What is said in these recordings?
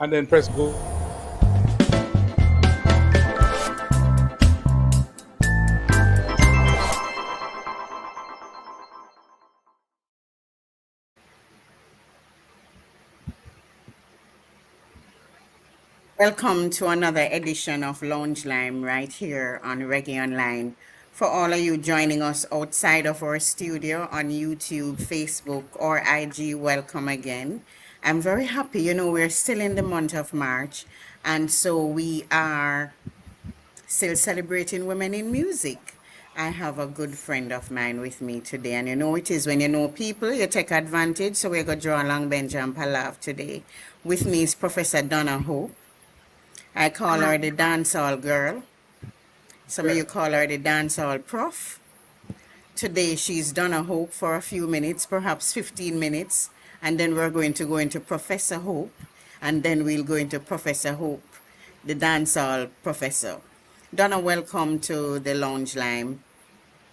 and then press go. Welcome to another edition of Lounge Lyme right here on Reggae Online. For all of you joining us outside of our studio on YouTube, Facebook, or IG, welcome again. I'm very happy. We're still in the month of March, and so we are still celebrating women in music. I have a good friend of mine with me today, and it is when you know people, you take advantage. So we're going to draw a long bench and palaver today. With me is Professor Donna Hope. I call her the dancehall girl. Some of you call her the dancehall prof. Today she's Donna Hope for a few minutes, perhaps 15 minutes, and then we're going to go into Professor Hope, and then we'll go into Professor Hope, the dancehall professor. Donna, welcome to the Lounge Lyme.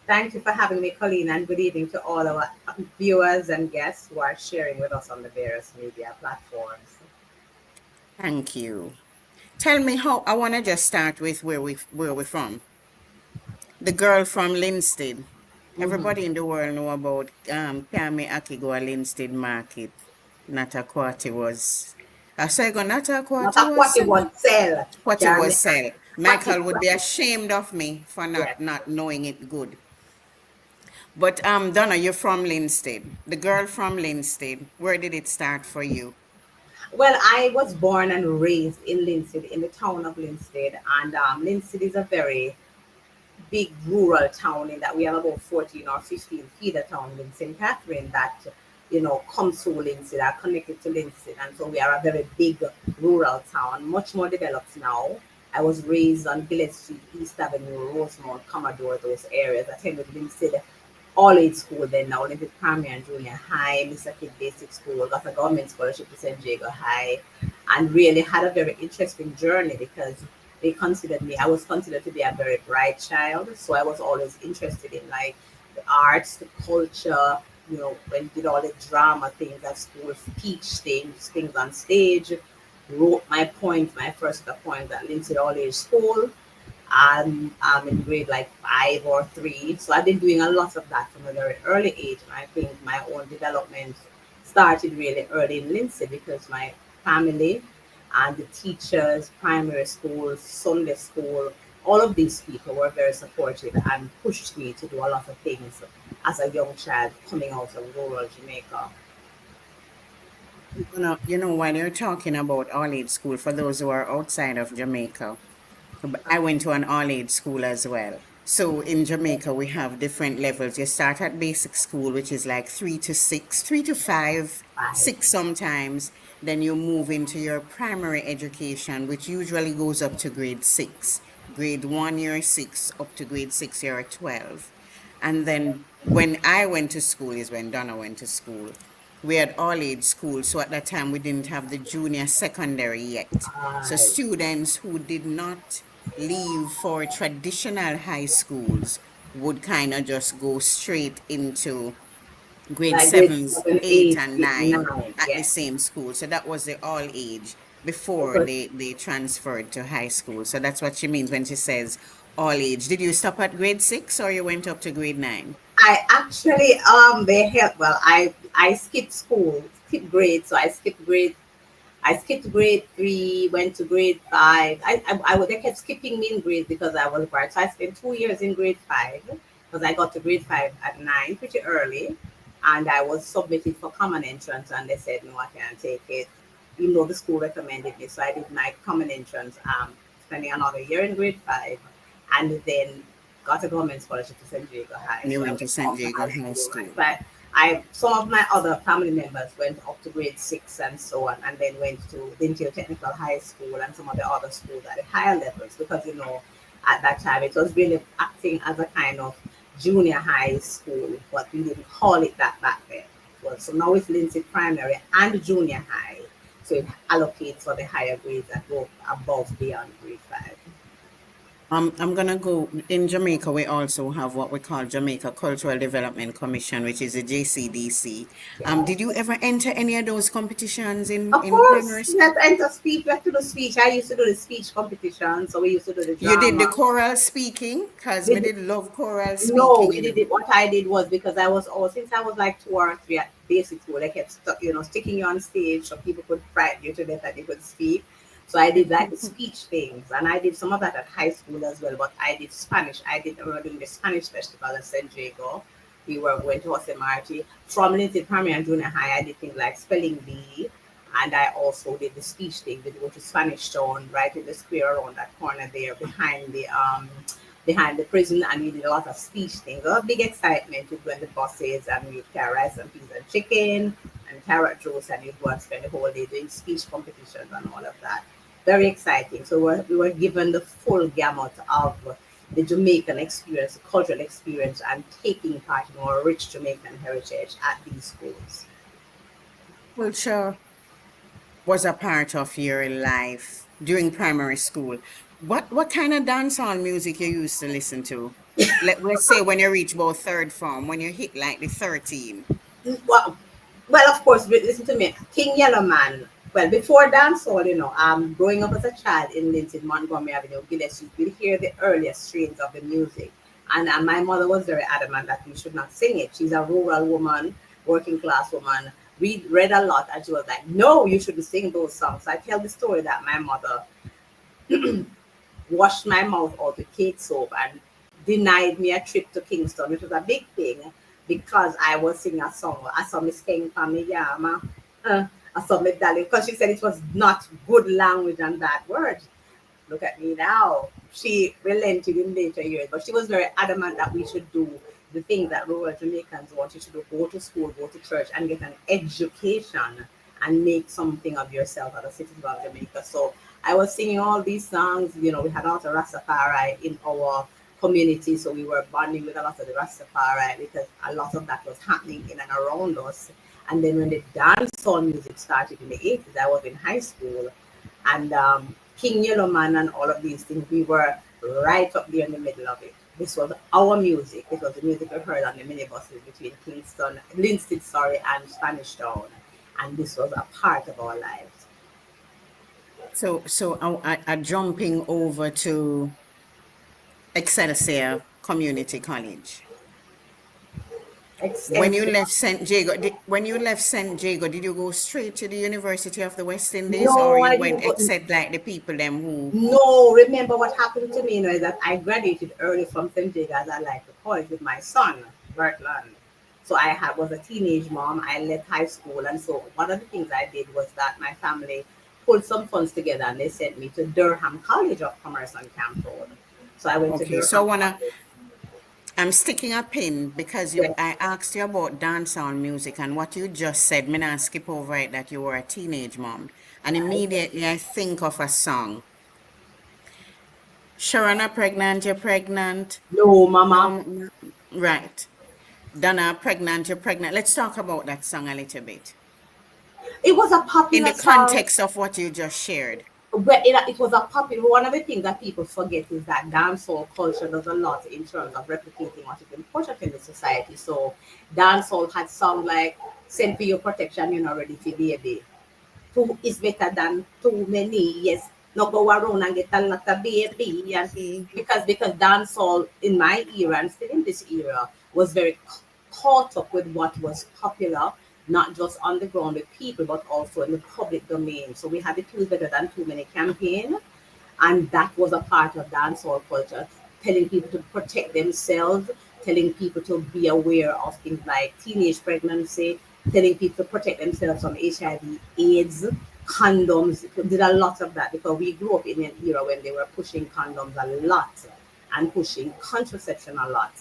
Thank you for having me, Coleen, and good evening to all our viewers and guests who are sharing with us on the various media platforms. Thank you. Tell me how, I want to just start with where we're from. The girl from Linstead. Everybody in the world know about Kami Akigo Linstead Market. Natakwati was. I say go Not Natakwati a was what you sell. want sell. What it Jeremy. was sell. What Michael it would be ashamed of me for yes. not knowing it good. But Donna, you're from Linstead. The girl from Linstead. Where did it start for you? Well, I was born and raised in Linstead, in the town of Linstead, and Linstead is a very big rural town in that we have about 14 or 15 feeder towns in St. Catherine that come through Linstead, are connected to Linstead, and so we are a very big rural town, much more developed now. I was raised on Gillette Street, East Avenue, Rosemount, Commodore, those areas. Attended Linstead all age school then now, Olympic primary and junior high, Mr. Kid Basic School, got a government scholarship to St. Jago High, and really had a very interesting journey because I was considered to be a very bright child. So I was always interested in like the arts, the culture, when did all the drama things at school, speech things on stage, wrote my poems, my first poems at Lindsay All Age School. I'm in grade like 5 or 3. So I've been doing a lot of that from a very early age. And I think my own development started really early in Lindsay because my family and the teachers, primary school, Sunday school, all of these people were very supportive and pushed me to do a lot of things as a young child coming out of rural Jamaica. When you're talking about all age school, for those who are outside of Jamaica, I went to an all age school as well. So in Jamaica, we have different levels. You start at basic school, which is like 3 to 6, 3 to 5, Bye. 6 sometimes. Then you move into your primary education, which usually goes up to grade 6. Grade 1, you're 6, up to grade 6, you're 12. And then when I went to school is when Donna went to school. We had all age school, so at that time we didn't have the junior secondary yet. So Bye. students who did not leave for traditional high schools would kind of just go straight into grade Like grade sevens, 7, eight, 8, and 9 9, at the yes. same school. So that was the all age before Because they transferred to high school. So that's what she means when she says all age. Did you stop at grade 6 or you went up to grade 9? I actually they helped. Well, I skipped school, skipped grade, so I skipped grade 3, went to grade 5. They kept skipping me in grade because I was bright. So I spent 2 years in grade 5 because I got to grade 5 at 9 pretty early, and I was submitted for common entrance, and they said no, I can't take it, even though the school recommended me. So I did my common entrance, spending another year in grade 5, and then got a government scholarship to St. Jago High. And you So I went went to St. off to Jago high High school, right? School. But some of my other family members went up to grade 6 and so on, and then went to Dintio Technical High School and some of the other schools at the higher levels because at that time it was really acting as a kind of junior high school, but we didn't call it that back then. Well, so now it's Lindsay Primary and Junior High, so it allocates for the higher grades that go above beyond grade 5. I'm gonna go in Jamaica. We also have what we call Jamaica Cultural Development Commission, which is a JCDC. Did Yes. you ever enter any of those competitions Of in course, primary we had school? to enter speech. We had to do speech. I used to do the speech competition, so we used to do the You did the drama. choral speaking, cause We me did, did love choral no, speaking, we you did know. it. What I did was because I was all since I was like 2 or 3 at basic school, they kept sticking you on stage so people could frighten you to death that you could speak. So I did like the speech things, and I did some of that at high school as well. But I did Spanish. We were doing the Spanish festival at San Diego. We were going to Jose Marti. From Lindsay Primary and Junior High, I did things like spelling bee, and I also did the speech thing. We go to Spanish Town, right in the square around that corner there, behind the prison, and we did a lot of speech things. A lot of big excitement with when the buses, and we'd carry rice and peas and chicken and carrot juice, and you'd go and spend the whole day doing speech competitions and all of that. Very exciting. So we were given the full gamut of the Jamaican experience, the cultural experience, and taking part in our rich Jamaican heritage at these schools. Culture was a part of your life during primary school. What kind of dancehall music you used to listen to? Let's say when you reach about third form, when you hit like the 13. Well, well, of course, listen to me. King Yellow Man. Well, before dancehall, growing up as a child in Linton, Montgomery Avenue, Gillespie, you will hear the earliest strains of the music. And my mother was very adamant that we should not sing it. She's a rural woman, working class woman, read a lot, and she was like, no, you shouldn't sing those songs. So I tell the story that my mother washed my mouth out with cake soap and denied me a trip to Kingston, which was a big thing because I was singing a song. I saw Miss King Pamiyama. I saw Miss Darling because she said it was not good language and bad words. Look at me now. She relented in later years, but she was very adamant that we should do the things that rural Jamaicans want you to do: go to school, go to church, and get an education and make something of yourself as a citizen of Jamaica. So I was singing all these songs. We had a lot of Rastafari in our community, so we were bonding with a lot of the Rastafari because a lot of that was happening in and around us. And then when the dancehall music started in the 80s, I was in high school, and King Yellowman and all of these things, we were right up there in the middle of it. This was our music. It was the music we heard on the minibuses between Linstead, and Spanish Town, and this was a part of our lives. So jumping over to Excelsior Community College. When you Extensive. left St. Jago, when you left St. Jago, did you go straight to the University of the West Indies, or No, you I went didn't go. except like the people them who? No, remember what happened to me, is that I graduated early from St. Jago, as I like to call it, with my son, Bertland. So was a teenage mom. I left high school, and so one of the things I did was that my family pulled some funds together and they sent me to Durham College of Commerce on Camp Road. So I went to Okay, so Durham College. I'm sticking a pin because Yes, I asked you about dancehall music and what you just said. Me not skip over it that you were a teenage mom, and right. immediately I think of a song. Sharona pregnant, you're pregnant. No, Mama. No, right. Donna pregnant, you're pregnant. Let's talk about that song a little bit It was a in popular the song. context of what you just shared. But it was a popular one of the things that people forget is that dancehall culture does a lot in terms of replicating what is important in the society. So dancehall had songs like "Send for Your Protection, You're Not Ready for Baby." Two is better than too many. Yes, no go around and get a lot of baby. And See? because dancehall in my era and still in this era was very caught up with what was popular, not just on the ground with people, but also in the public domain. So we had the Two is Better Than Too Many campaign, and that was a part of dancehall culture, telling people to protect themselves, telling people to be aware of things like teenage pregnancy, telling people to protect themselves from HIV, AIDS, condoms. Did a lot of that because we grew up in an era when they were pushing condoms a lot and pushing contraception a lot.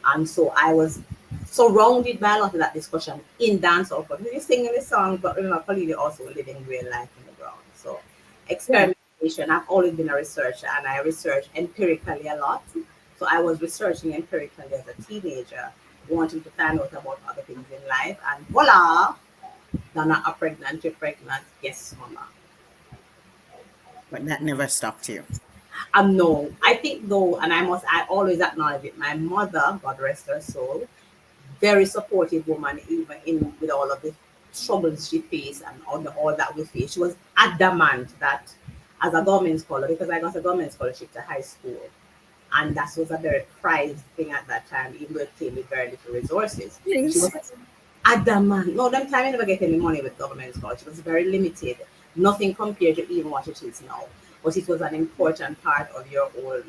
And so I was surrounded by a lot of that discussion in dancehall. But we were singing the songs, but remember, Coleen also living real life in the ground. So Yeah. experimentation. I've always been a researcher, and I research empirically a lot. So I was researching empirically as a teenager, wanting to find out about other things in life. And voila, Donna, are pregnant, you're pregnant. Yes, mama. But that never stopped you. No, I think though, and I always acknowledge it. My mother, God rest her soul, very supportive woman, even in with all of the struggles she faced and all that we faced. She was adamant that as a government scholar, because I got a government scholarship to high school, and that was a very prized thing at that time, even though it came with very little resources. She Yes. was adamant. No, them time I never get any money with government scholarship. It was very limited. Nothing compared to even what it is now. But it was an important part of your whole,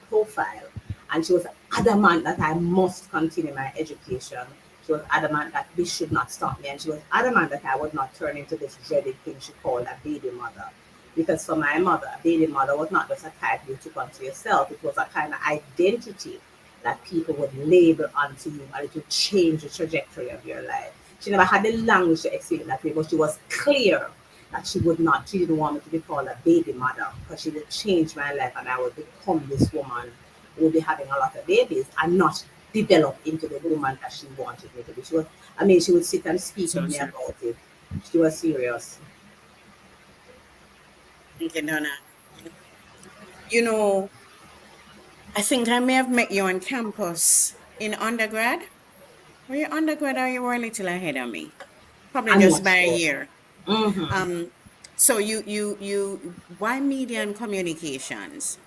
profile. And she was adamant that I must continue my education. She was adamant that this should not stop me. And she was adamant that I would not turn into this dreaded thing she called a baby mother. Because for my mother, a baby mother was not just a type you took onto yourself, it was a kind of identity that people would label onto you and it would change the trajectory of your life. She never had the language to explain it that way, but she was clear that she didn't want me to be called a baby mother because she would change my life and I would become this woman who would be having a lot of babies and not develop into the woman that she wanted me to be. She would sit and speak with So me true. about it. She was serious. Okay, Donna. You know, I think I may have met you on campus in undergrad. Were you undergrad or you were a little ahead of me? Probably I'm just not by a sure. year. Hmm. So why media and communications?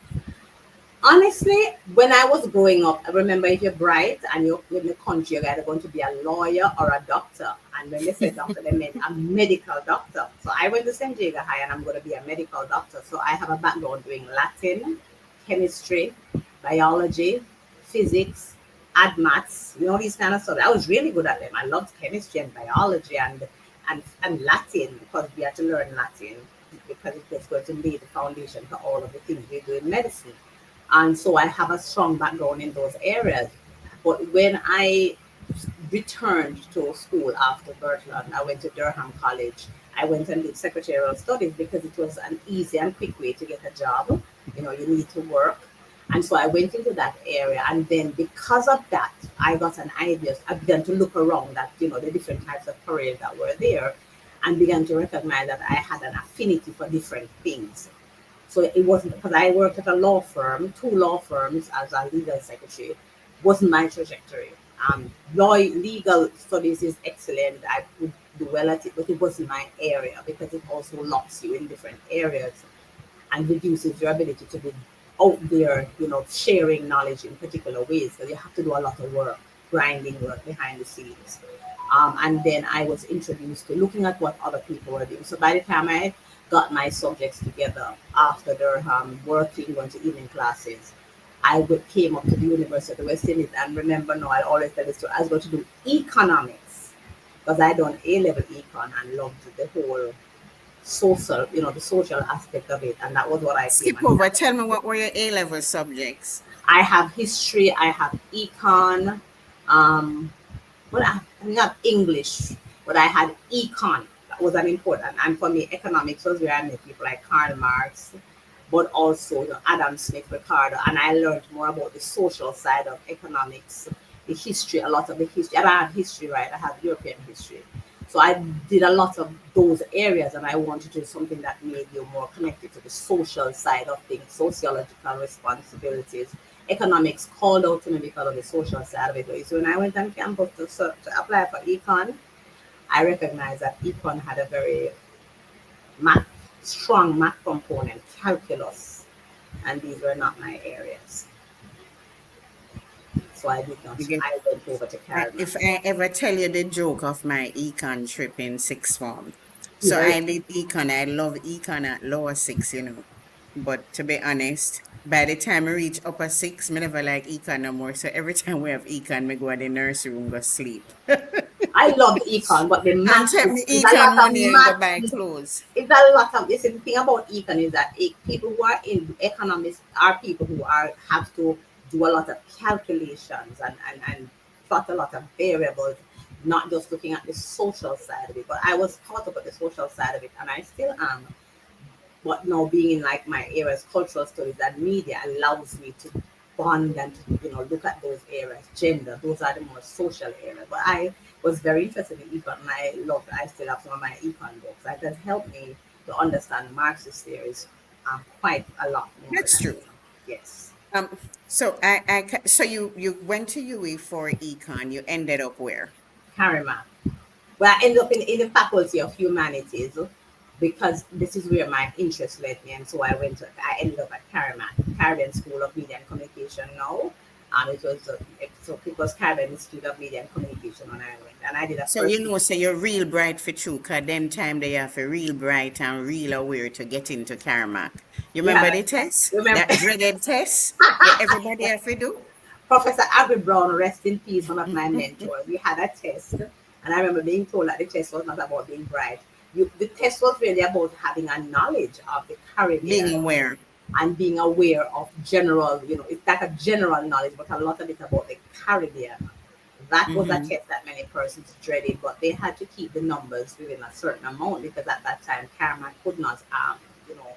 Honestly, when I was growing up, I remember if you're bright and you're in the country, you're either going to be a lawyer or a doctor. And when they said doctor, they meant a medical doctor. So I went to St. Jago High and I'm going to be a medical doctor. So I have a background doing Latin, chemistry, biology, physics, add maths, these kind of stuff. I was really good at them. I loved chemistry and biology and Latin because we had to learn Latin because it was going to lay the foundation for all of the things we do in medicine. And so I have a strong background in those areas. But when I returned to school after Bertrand, I went to Durham College. I went and did secretarial studies because it was an easy and quick way to get a job. You need to work. And so I went into that area. And then because of that, I got an idea. I began to look around at, the different types of careers that were there and began to recognize that I had an affinity for different things. So it wasn't because I worked at a law firm, two law firms as a legal secretary, wasn't my trajectory. Legal studies is excellent. I would do well at it, but it wasn't my area because it also locks you in different areas and reduces your ability to be out there, sharing knowledge in particular ways. So you have to do a lot of work, grinding work behind the scenes. And then I was introduced to looking at what other people were doing. So by the time I got my subjects together after their working, going to evening classes, came up to the University of the West Indies. And remember, no, I always tell this story, I was going to do economics because I done A level econ and loved the whole social, the social aspect of it. And that was what I came Skip on over. campus Tell me to do. what were your A level subjects? I have history, I have econ, um, I didn't have English, but I had econ. That was an important. And for me, economics was where I met people like Karl Marx, but also Adam Smith, Ricardo. And I learned more about the social side of economics, the history, a lot of the history. And I have history, right? I have European history. So I did a lot of those areas and I wanted to do something that made you more connected to the social side of things, sociological responsibilities. Economics called out to me because of the social side of it. So when I went on campus to apply for econ, I recognized that econ had a very math, strong math component, calculus, and these were not my areas. So I did not. You get, I went over to Karl if Marx. I ever tell you the joke of my econ trip in sixth form. You So heard I it? did econ. I love econ at lower six. But to be honest, by the time I reach upper six, me never like econ no more. So every time we have econ, me go to the nursery room, go sleep. I loved econ, but the And math take is me is a econ lot of money and go math. buy clothes. It's a lot of this. The thing about econ is that people who are in economics are people who are have to do a lot of calculations and plot a lot of variables, not just looking at the social side of it. But I was taught about the social side of it, and I still am. But now being in like my areas, cultural studies and media allows me to bond and to, look at those areas. Gender, those are the more social areas. But I was very interested in econ and I still have some of my econ books. That has helped me to understand Marxist theories quite a lot more That's than true. Yes. Um, so you went to UE for econ. You ended up where? Karima. Well, I ended up in the Faculty of Humanities because this is where my interest led me, and so I ended up at Caribbean School of Media and Communication now. It was Caribbean Institute of Media and Communication when I went, and I did a So first. say you're real bright for true, cause them time they have to real bright and real aware to get into Carmack. You remember Yeah, the test? remember That dreaded test where everybody have to do? Professor Abby Brown, rest in peace, one of my mentors. We had a test, and I remember being told that the test was not about being bright. The test was really about having a knowledge of the Being Caribbean aware. and being aware of general, it's like a general knowledge, but a lot of it about the Caribbean. That was a Mm-hmm. test that many persons dreaded, but they had to keep the numbers within a certain amount because at that time, Carmack could not, you know,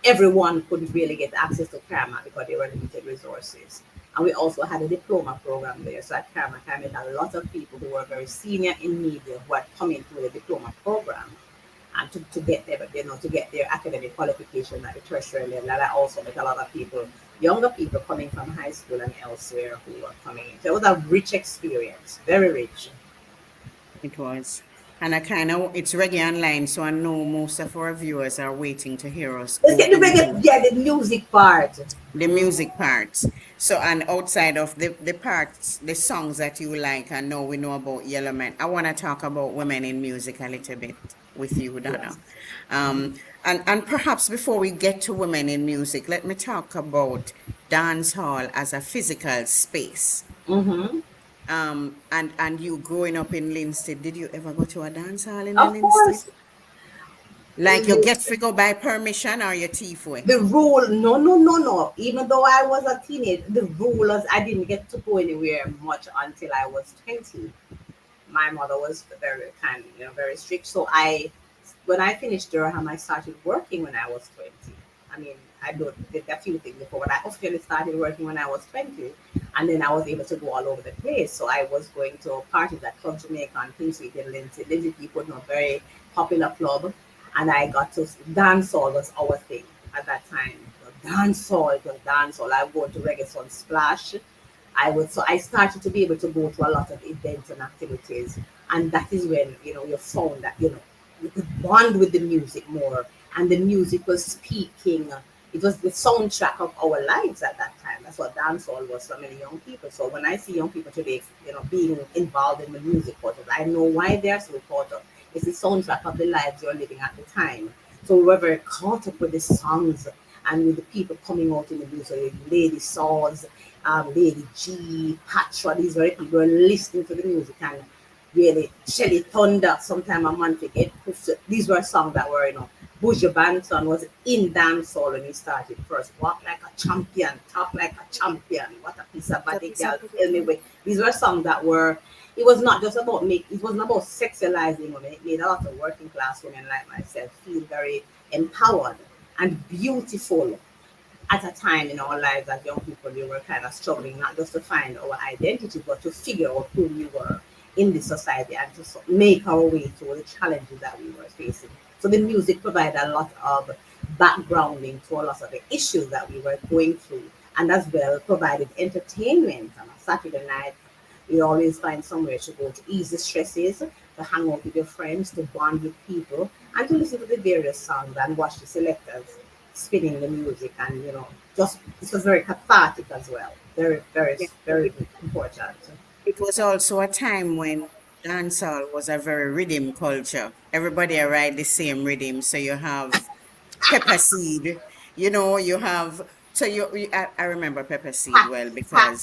everyone couldn't really get access to Carmack because they were limited resources. And we also had a diploma program there. So at Carmack, I met a lot of people who were very senior in media who had come in through the diploma program and to get their, to get their academic qualification at the tertiary level. And I also met a lot of people, younger people coming from high school and elsewhere who were coming in. So it was a rich experience, very rich. It was. And it's Reggae Online, so I know most of our viewers are waiting to hear us Let's go get the reggae, into yeah, the music part. the music parts. So, and outside of the parts, the songs that you like, I know we know about Yellow Man. I want to talk about women in music a little bit with you, Yes. Donna. And perhaps before we get to women in music, let me talk about dance hall as a physical space. Mm-hmm. And you growing up in Linstead, did you ever go to a dance hall in the Of Linstead? course, Like you get to go by permission or your teeth way? the rule, no, no, no, no. Even though I was a teenager, the rule was I didn't get to go anywhere much until I was 20. My mother was very kind, very strict. So when I finished Durham, I started working when I was 20. I mean, did a few things before, but I officially started working when I was 20. And then I was able to go all over the place. So I was going to parties at Club Jamaican, Queen Street in Lindsay. Lindsay people, very popular club. And I got to dancehall was our thing at that time. Dancehall, it was dancehall. I would go to Reggae Sun Splash. I started to be able to go to a lot of events and activities, and that is when you found that you could bond with the music more, and the music was speaking. It was the soundtrack of our lives at that time. That's what dancehall was for many young people. So when I see young people today, being involved in the music portal, I know why they are so caught up. It's the soundtrack of the lives you're living at the time. So we were very caught up with the songs and with the people coming out in the music, Lady Saws, Lady G, Patra, these very people were listening to the music and really Shelly Thunder, sometime a month again. These were songs that were, Buju Banton was in dancehall when he started first. Walk like a champion, talk like a champion, what a piece of body girl. Anyway, these were songs that were, it was not just about it wasn't about sexualizing women. It made a lot of working class women like myself feel very empowered and beautiful at a time in our lives as young people. We were kind of struggling not just to find our identity, but to figure out who we were in this society and to make our way through the challenges that we were facing. So the music provided a lot of backgrounding to a lot of the issues that we were going through, and as well provided entertainment on a Saturday night. You always find somewhere to go to ease the stresses, to hang out with your friends, to bond with people, and to listen to the various songs and watch the selectors spinning the music. And just it was very cathartic as well. Very, very, Yeah. very important. It was also a time when dancehall was a very rhythm culture. Everybody ride the same rhythm. So you have pepper seed, you have, so I remember pepper seed well Tax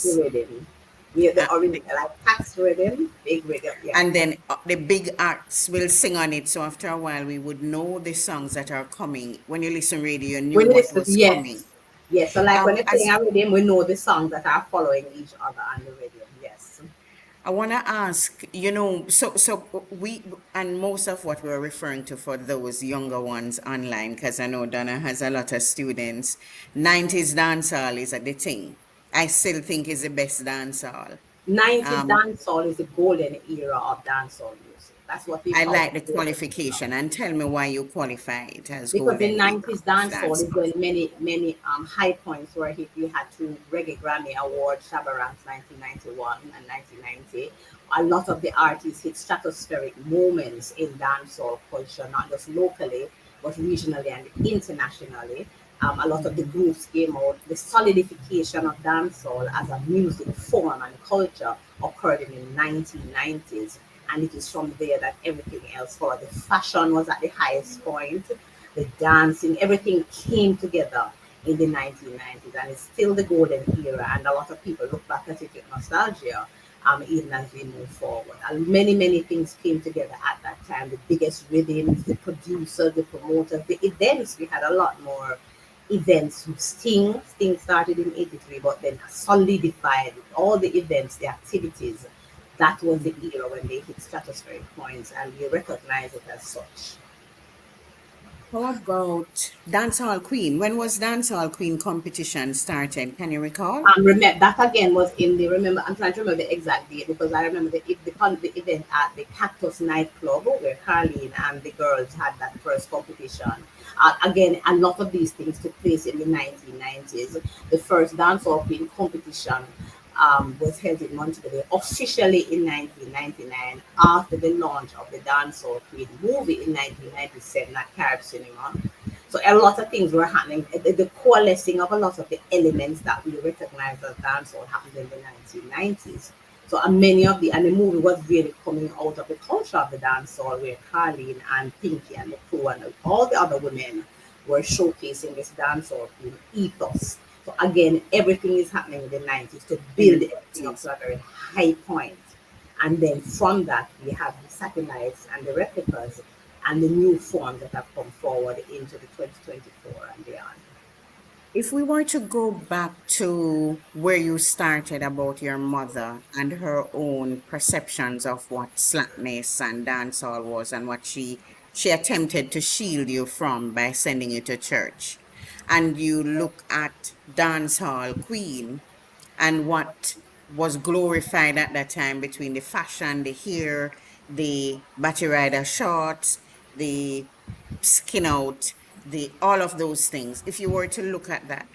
because, rhythm. We the uh, original the- like tax rhythm, big rhythm, yeah. and then the big acts will sing on it. So after a while, we would know the songs that are coming. When you listen radio, you knew When you what listen, was coming. yes. Yes, so like when they're playing As a rhythm, we know the songs that are following each other on the rhythm. Yes. I want to ask, so we, and most of what we're referring to for those younger ones online, because I know Donna has a lot of students, 90s dancehall is the thing. I still think is the best dancehall. 90s Um, dancehall is the golden era of dancehall music. That's what we I call like the it. qualification, and tell me why you qualify it as Because in golden era 90s of dancehall is dancehall. when many high points were hit. We had two Reggae Grammy Awards, Shabba Ranks 1991 and 1990. A lot of the artists hit stratospheric moments in dancehall culture, not just locally, but regionally and internationally. A lot of the Mhm. groups came out. The solidification of dancehall as a music form and culture occurred in the 1990s, and it is from there that everything else followed. The fashion was at the highest point, the dancing, everything came together in the 1990s, and it's still the golden era. And a lot of people look back at it with nostalgia, even as we move forward. And many things came together at that time. The biggest rhythms, the producers, the promoters, the events. We had a lot more events. Sting started in '83, but then solidified all the events, the activities. That was the era when they hit stratospheric points, and we recognize it as such. How about Dancehall Queen? When was Dancehall Queen competition started? Can you recall? Remember that again was in the remember. I'm trying to remember the exact date because I remember the event at the Cactus nightclub where Carlene and the girls had that first competition. Again, a lot of these things took place in the 1990s. The first dancehall queen competition was held in Montego officially in 1999 after the launch of the Dancehall Queen movie in 1997 at Carib Cinema. So a lot of things were happening. The coalescing of a lot of the elements that we recognize as dancehall happened in the 1990s. So many of the movie was really coming out of the culture of the dancehall where Carlene and Pinky and the crew and all the other women were showcasing this dancehall ethos. So again, everything is happening in the 90s to In the build everything up 90s. to a very high point. And then from that, we have the satellites and the replicas and the new forms that have come forward into the 2024 and beyond. If we were to go back to where you started about your mother and her own perceptions of what slackness and dancehall was and what she attempted to shield you from by sending you to church, and you look at Dancehall Queen and what was glorified at that time between the fashion, the hair, the batty rider shorts, the skin out, the all of those things. If you were to look at that,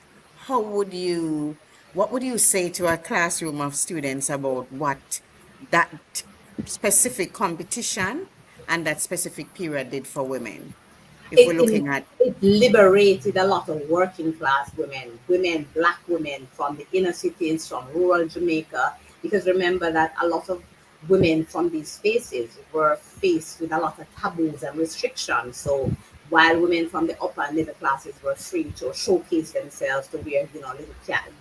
how would you, what would you say to a classroom of students about what that specific competition and that specific period did for women? If we're it, looking at it liberated a lot of working class women, black women from the inner cities, from rural Jamaica. Because remember that a lot of women from these spaces were faced with a lot of taboos and restrictions. So while women from the upper and middle classes were free to showcase themselves, to wear, little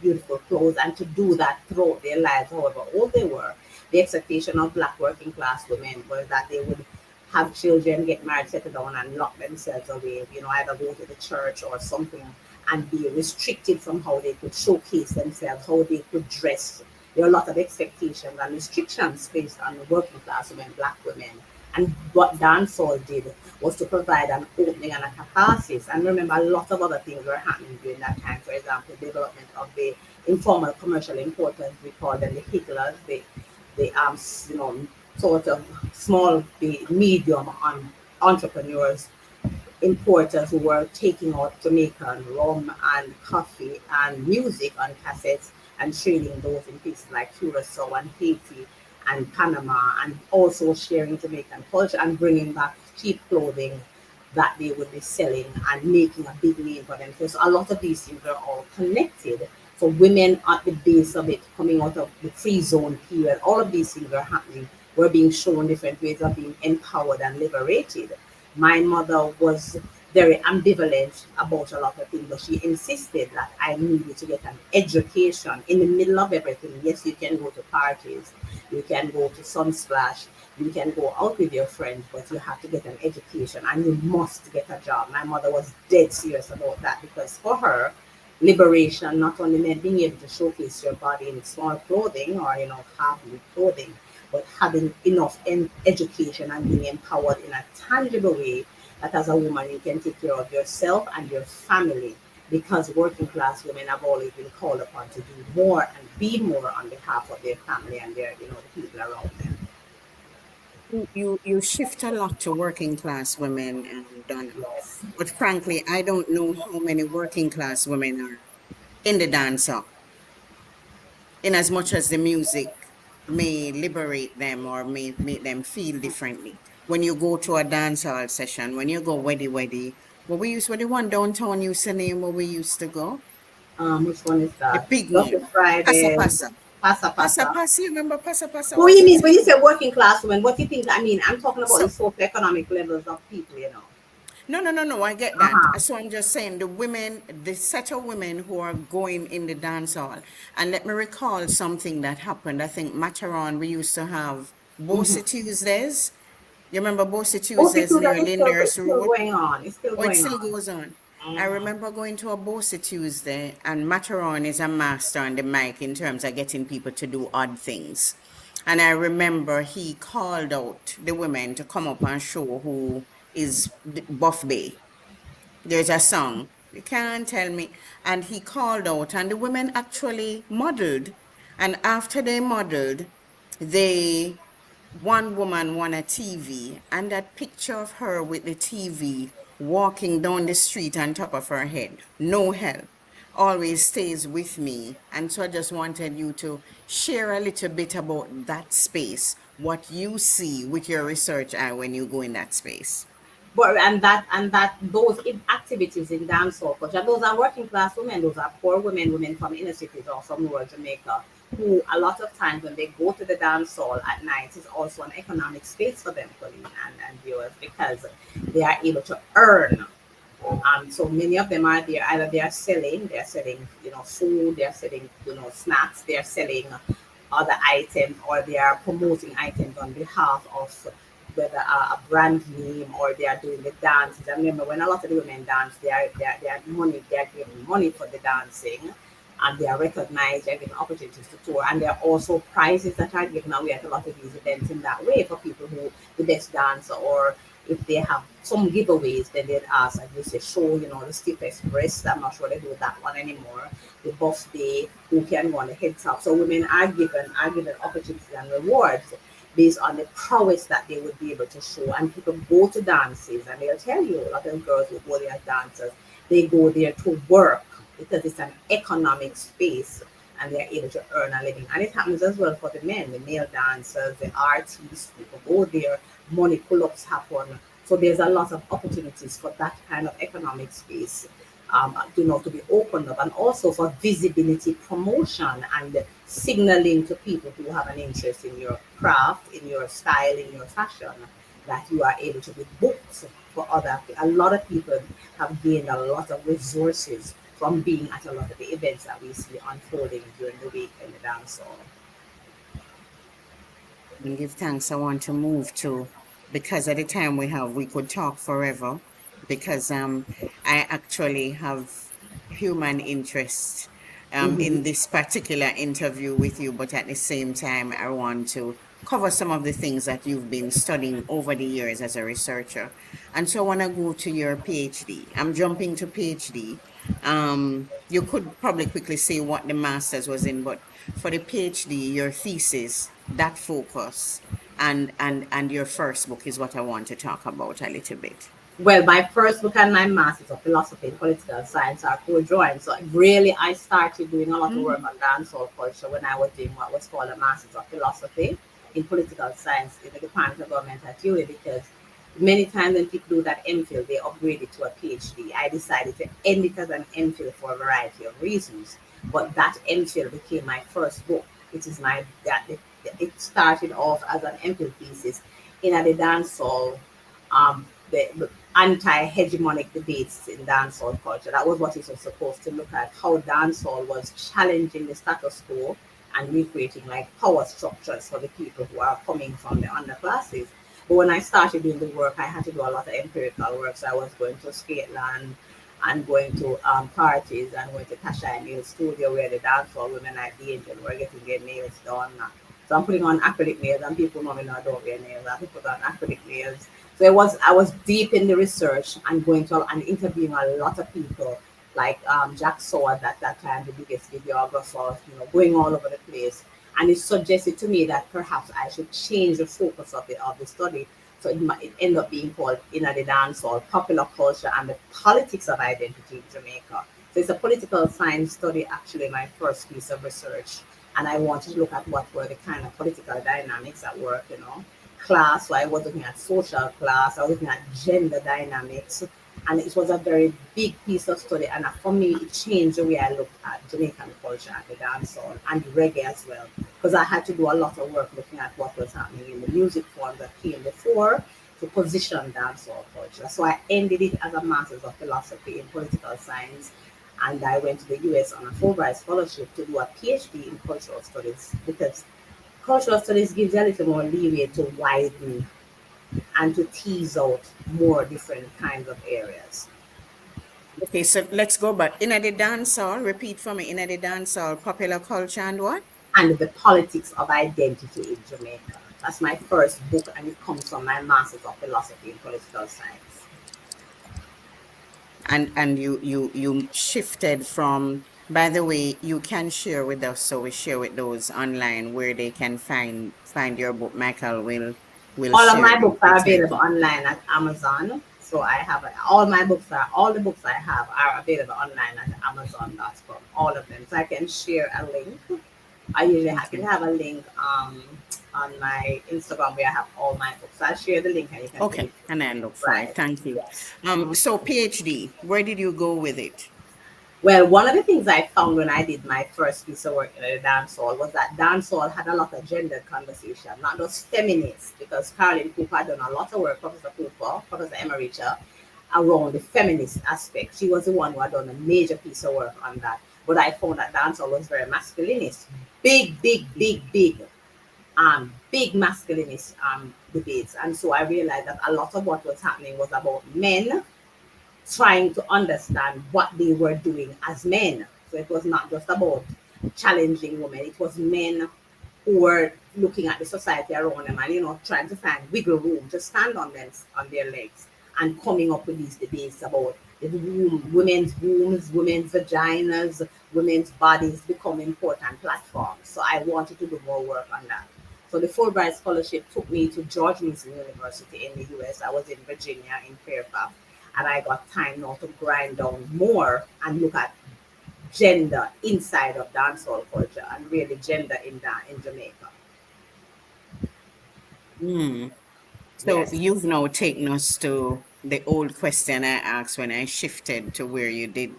beautiful clothes, and to do that throughout their lives, however old they were, the expectation of black working class women was that they would have children, get married, settle down, and lock themselves away, either go to the church or something, and be restricted from how they could showcase themselves, how they could dress. There are a lot of expectations and restrictions based on the working class women, black women. And what dancehall did was to provide an opening and a catharsis. And remember, a lot of other things were happening during that time. For example, development of the informal commercial importers, we call them the higglers, the sort of small, the medium entrepreneurs, importers who were taking out Jamaican rum and coffee and music on cassettes and trading those in places like Curacao and Haiti and Panama, and also sharing Jamaican culture and bringing back cheap clothing that they would be selling and making a big name for themselves. So a lot of these things are all connected. So women at the base of it, coming out of the free zone period, all of these things are happening. We're being shown different ways of being empowered and liberated. My mother was very ambivalent about a lot of things, but she insisted that I needed to get an education in the middle of everything. Yes, you can go to parties, you can go to Sunsplash, you can go out with your friends, but you have to get an education and you must get a job. My mother was dead serious about that because for her, liberation not only meant being able to showcase your body in small clothing or half-new clothing, but having enough education and being empowered in a tangible way that as a woman you can take care of yourself and your family, because working class women have always been called upon to do more and be more on behalf of their family and the people around them. you shift a lot to working class women, Donna. Yes. But frankly, I don't know how many working class women are in the dancer, in as much as the music may liberate them or may make them feel differently. When you go to a dancehall session, when you go weddy, what the one downtown used to name where we used to go? Which one is The that? big Lucky one. Pasa Friday, Pasa. Pasa Pasa Pasa. Pasa, you remember Pasa Pasa? What do What you it mean when you is? say working class women? What do you think? I mean, I'm talking about the So socioeconomic levels of people. no, I get Uh that. huh. So I'm just saying the women, the set of women who are going in the dance hall. And let me recall something that happened. I think Mataron, we used to have Mm-hmm. Bossy Tuesdays. You remember Bossy Bossy Tuesdays Tudor near is still Lyndhurst Road? going on. It's still Oh, it going still on. goes on. I Mm-hmm. remember going to a Bossy Tuesday, and Mataron is a master on the mic in terms of getting people to do odd things. And I remember he called out the women to come up and show who is Buff Bay. There's a song. You can't tell me. And he called out, and the women actually modeled. And after they modeled, they one woman won a TV, and that picture of her with the TV walking down the street on top of her head, no help, always stays with me. And so I just wanted you to share a little bit about that space, what you see with your research eye when you go in that space. But and that those activities in dancehall culture, those are working class women, those are poor women, women from inner cities or from rural Jamaica, who a lot of times when they go to the dance hall at night is also an economic space for them, Coleen and viewers, because they are able to earn. So many of them are there. Either they're selling, food, they're selling, snacks, they're selling other items, or they are promoting items on behalf of whether a brand name, or they are doing the dances. I remember when a lot of the women dance, they are given money for the dancing, and they are recognized, they're given opportunities to tour, and there are also prizes that are given away at a lot of these events in that way for people who the best dancer, or if they have some giveaways, then they'd ask, and you say, show, the stiffest breast. I'm not sure they do that one anymore. The buff day, who can go on the head top. So women are given opportunities and rewards based on the prowess that they would be able to show. And people go to dances, and they'll tell you, a lot of girls who go there as dancers, they go there to work because it's an economic space, and they're able to earn a living. And it happens as well for the men, the male dancers, the artists, people go there, money pull-ups happen. So there's a lot of opportunities for that kind of economic space, to be opened up, and also for visibility promotion and signaling to people who have an interest in your craft, in your style, in your fashion, that you are able to be booked for other. A lot of people have gained a lot of resources from being at a lot of the events that we see unfolding during the week in the dance hall. And give thanks. I want to move to because at the time we have, we could talk forever because I actually have human interest Hmm. in this particular interview with you, but at the same time, I want to cover some of the things that you've been studying over the years as a researcher. And so I want to go to your PhD. I'm jumping to PhD. You could probably quickly say what the master's was in, but for the PhD, your thesis, that focus, and your first book is what I want to talk about a little bit. Well, my first book and my master's of philosophy in political science are co-joined. So really, I started doing a lot of work Mhm. on dancehall culture when I was doing what was called a master's of philosophy in political science in the Department of Government at UA, because many times when people do that MPhil, they upgrade it to a PhD. I decided to end it as an MPhil for a variety of reasons. But that MPhil became my first book. It is my that it started off as an MPhil thesis in a dancehall, the anti-hegemonic debates in dancehall culture. That was what it was supposed to look at, how dancehall was challenging the status quo and recreating like power structures for the people who are coming from the underclasses. But when I started doing the work, I had to do a lot of empirical work. So I was going to Skateland and going to parties and going to Tasha Nail Studio, where the dancehall women like the Angel were getting their nails done. So I'm putting on acrylic nails, and people know me now don't wear nails. I put on acrylic nails. So I was deep in the research and going to and interviewing a lot of people, like Jack Saward at that time, the biggest videographer, going all over the place. and it suggested to me that perhaps I should change the focus of the study. So it ended up being called Inner the Dancehall, Popular Culture and the Politics of Identity in Jamaica. So it's a political science study, actually my first piece of research. And I wanted to look at what were the kind of political dynamics at work, class. So I was looking at social class, I was looking at gender dynamics, and it was a very big piece of study. And for me, it changed the way I looked at Jamaican culture and the dancehall and reggae as well, because I had to do a lot of work looking at what was happening in the music form that came before to position dancehall culture. So I ended it as a Master's of Philosophy in Political Science, and I went to the US on a Fulbright scholarship to do a PhD in Cultural Studies, because Cultural Studies gives you a little more leeway to widen and to tease out more different kinds of areas. Okay, so let's go back. In the dancehall, repeat for me. In the dancehall, popular culture and what? And the politics of identity in Jamaica. That's my first book, and it comes from my Master's of Philosophy in Political Science. And you shifted from, by the way, you can share with us, so we share with those online where they can find your book. Michael will All of share my books the are available title. online at Amazon. So I have all the books I have are available online at Amazon.com. All of them. So I can share a link. I usually happen Okay. to have a link on my Instagram where I have all my books. So I'll share the link and you can take Okay, it from and I there. look for it. Right. Thank you. Yes. So PhD, where did you go with it? Well, one of the things I found when I did my first piece of work in the dancehall was that dancehall had a lot of gendered conversation, not just feminists, because Caroline Cooper had done a lot of work, Professor Cooper, Professor Emerita, around the feminist aspect. She was the one who had done a major piece of work on that. But I found that dancehall was very masculinist, big, big, big, big, big masculinist debates. And so I realized that a lot of what was happening was about men trying to understand what they were doing as men. So it was not just about challenging women, it was men who were looking at the society around them and trying to find wiggle room to stand on their legs and coming up with these debates about the women's wombs, women's vaginas, women's bodies become important platforms. So I wanted to do more work on that. So the Fulbright scholarship took me to George Mason University in the US. I was in Virginia in Fairfax, and I got time now to grind down more and look at gender inside of dancehall culture and really gender in Jamaica. Hmm. So Yes. you've now taken us to the old question I asked when I shifted to where you did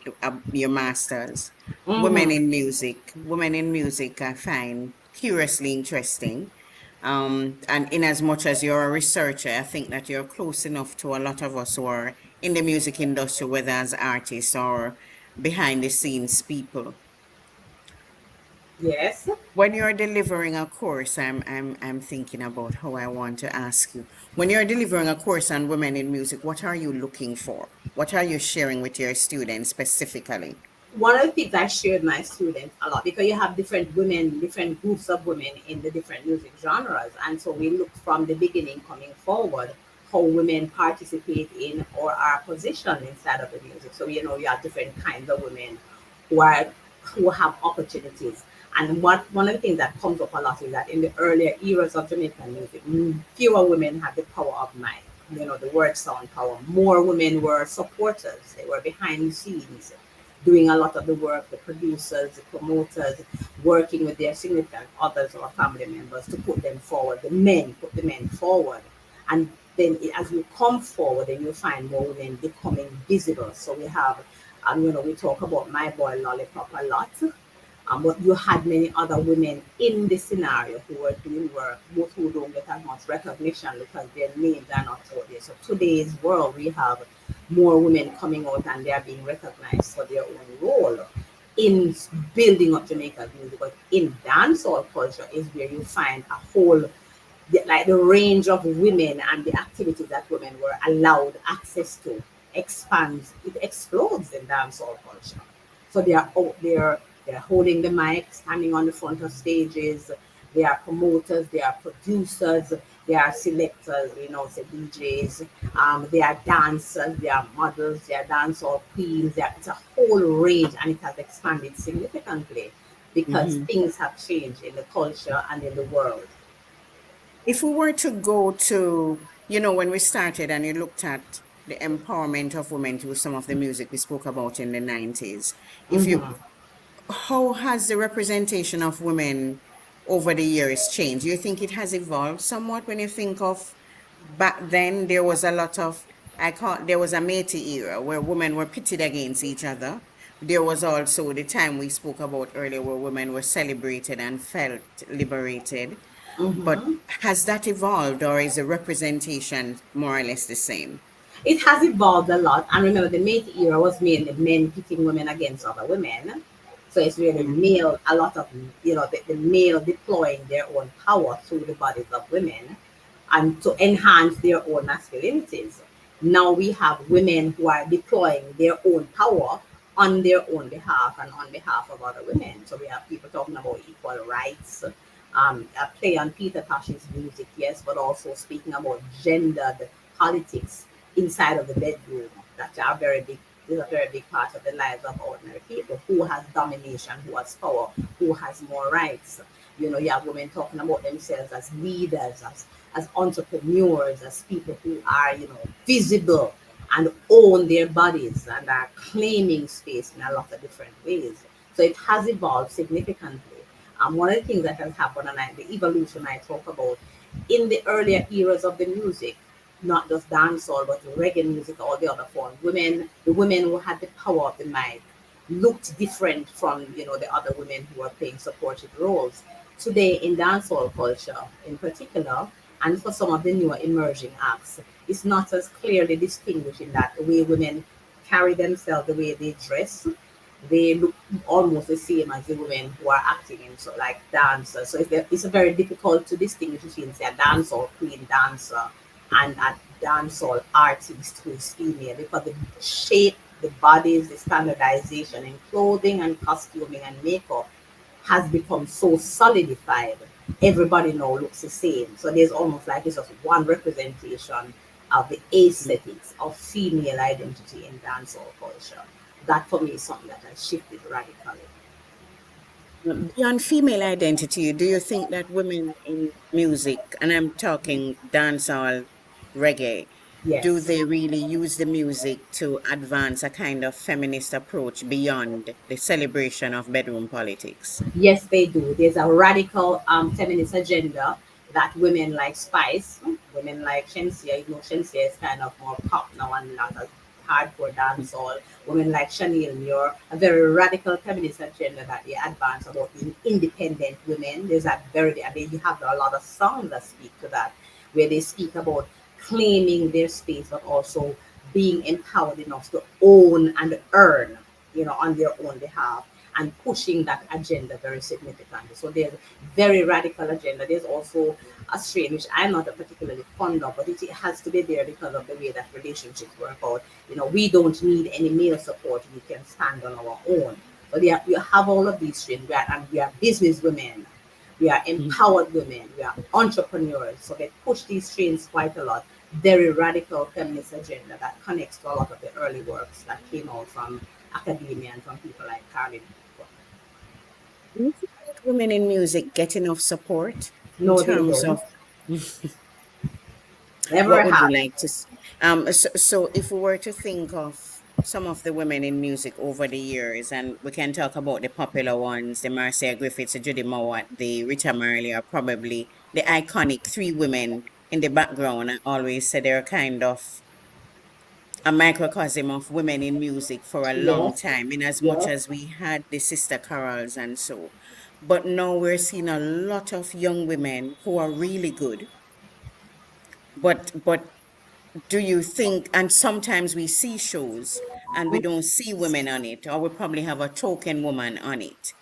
your master's. Women Mm-hmm. in music. Women in music I find curiously interesting. And in as much as you're a researcher, I think that you're close enough to a lot of us who are in the music industry, whether as artists or behind the scenes people. Yes. When you're delivering a course, I'm thinking about how I want to ask you. When you're delivering a course on women in music, what are you looking for? What are you sharing with your students specifically? One of the things I shared my students a lot, because you have different women, different groups of women in the different music genres. And so we look from the beginning coming forward how women participate in or are positioned inside of the music. So you have different kinds of women who are who have opportunities. And one of the things that comes up a lot is that in the earlier eras of Jamaican music, fewer women had the power of mind. The word sound power. More women were supporters. They were behind the scenes doing a lot of the work, the producers, the promoters, working with their significant others or family members to put them forward. The men put the men forward. And then as you come forward, then you find more women becoming visible. So we have, we talk about My Boy Lollipop a lot. But you had many other women in the scenario who were doing work, most who don't get as much recognition because their names are not out there. So today's world, we have more women coming out and they are being recognized for their own role in building up Jamaica's music. But in dancehall culture is where you find a whole, like the range of women and the activities that women were allowed access to expands, it explodes in dancehall culture. So they are out there, they're holding the mic, standing on the front of stages, they are promoters, they are producers, they are selectors, say DJs, they are dancers, they are models, they are dancehall queens, it's a whole range and it has expanded significantly because Hmm. things have changed in the culture and in the world. If we were to go to, when we started and you looked at the empowerment of women through some of the music we spoke about in the 90s, if you, Hmm. how has the representation of women over the years changed? Do you think it has evolved somewhat when you think of back then? There was a lot of, there was a Métis era where women were pitted against each other. There was also the time we spoke about earlier where women were celebrated and felt liberated. But Hmm. has that evolved or is the representation more or less the same? It has evolved a lot. And remember, the Métis era was mainly men pitting women against other women. So it's really Mhm. male, a lot of, the male deploying their own power through the bodies of women and to enhance their own masculinities. Now we have women who are deploying their own power on their own behalf and on behalf of other women. So we have people talking about equal rights, a play on Peter Tosh's music, yes, but also speaking about gendered politics inside of the bedroom that are very big. These are very big part of the lives of ordinary people. Who has domination, who has power, who has more rights. You have women talking about themselves as leaders, as entrepreneurs, as people who are, visible and own their bodies and are claiming space in a lot of different ways. So it has evolved significantly. One of the things that has happened, and the evolution I talk about, in the earlier eras of the music, not just dancehall, but reggae music, all the other forms, the women who had the power of the mic, looked different from the other women who were playing supportive roles. Today in dancehall culture, in particular, and for some of the newer emerging acts, it's not as clearly distinguished in that the way women carry themselves, the way they dress, they look almost the same as the women who are acting in so like dancers. So it's a very difficult to distinguish between say a dancehall queen dancer and a dancehall artist who is female because the shape, the bodies, the standardization in clothing and costuming and makeup has become so solidified. Everybody now looks the same. So there's almost like it's just one representation of the aesthetics of female identity in dancehall culture. That for me is something that has shifted radically. Beyond female identity, do you think that women in music, and I'm talking dancehall, reggae, do Yes. they really use the music to advance a kind of feminist approach beyond the celebration of bedroom politics? Yes, they do. There's a radical feminist agenda that women like Spice, women like Shensia, Shensia is kind of more pop now and not as hardcore dancehall. Women like Chanel Muir, a very radical feminist agenda that they advance about being independent women. There's a very, I mean, you have a lot of songs that speak to that, where they speak about claiming their space, but also being empowered enough to own and earn, on their own behalf and pushing that agenda very significantly. So there's very radical agenda. There's also a strain which I'm not particularly fond of, but it has to be there because of the way that relationships work out. We don't need any male support. We can stand on our own. But you have all of these strains, and we are business women. We are empowered women. We are entrepreneurs. So they push these strains quite a lot. Very radical feminist agenda that connects to a lot of the early works that came out from academia and from people like Carlin. Do you think that women in music get enough support in No, they terms don't. of Never what would you have. like to so if we were to think of some of the women in music over the years, and we can talk about the popular ones, the Marcia Griffiths, the Judy Mowat, the Rita Marley, are probably the iconic three women in the background. I always say they're kind of a microcosm of women in music for a long Yes. time, in as much Yeah. as we had the sister chorals and so. But now we're seeing a lot of young women who are really good, but do you think, and sometimes we see shows and we don't see women on it, or we probably have a token woman on it.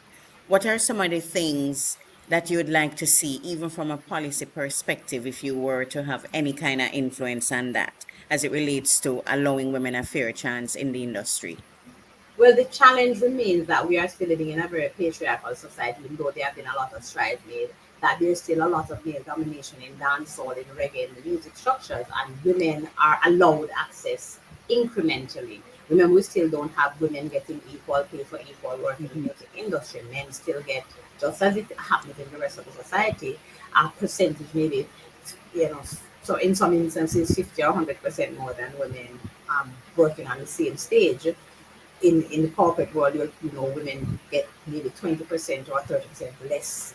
What are some of the things that you would like to see, even from a policy perspective, if you were to have any kind of influence on that, as it relates to allowing women a fair chance in the industry? Well, the challenge remains that we are still living in a very patriarchal society, even though there have been a lot of strides made, that there's still a lot of male domination in dancehall, in reggae, in the music structures, and women are allowed access incrementally. Remember, we still don't have women getting equal pay for equal work in the Mhm. music industry. Men still get, just as it happens in the rest of the society, a percentage maybe, you know, so in some instances, 50 or 100% more than women working on the same stage. In the corporate world, women get maybe 20% or 30% less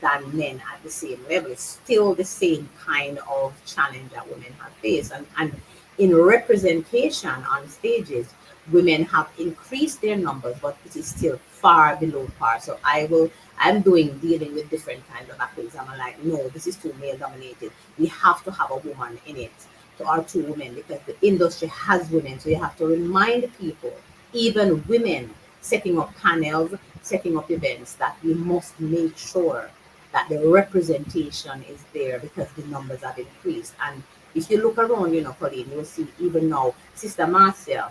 than men at the same level. It's still the same kind of challenge that women have faced. And in representation on stages, women have increased their numbers, but it is still far below par. So I'm dealing with different kinds of activities. I'm like, no, this is too male dominated. We have to have a woman in it, or two women, because the industry has women. So you have to remind people, even women, setting up panels, setting up events, that we must make sure that the representation is there because the numbers have increased. And if you look around, Coleen, you'll see even now, Sister Marcia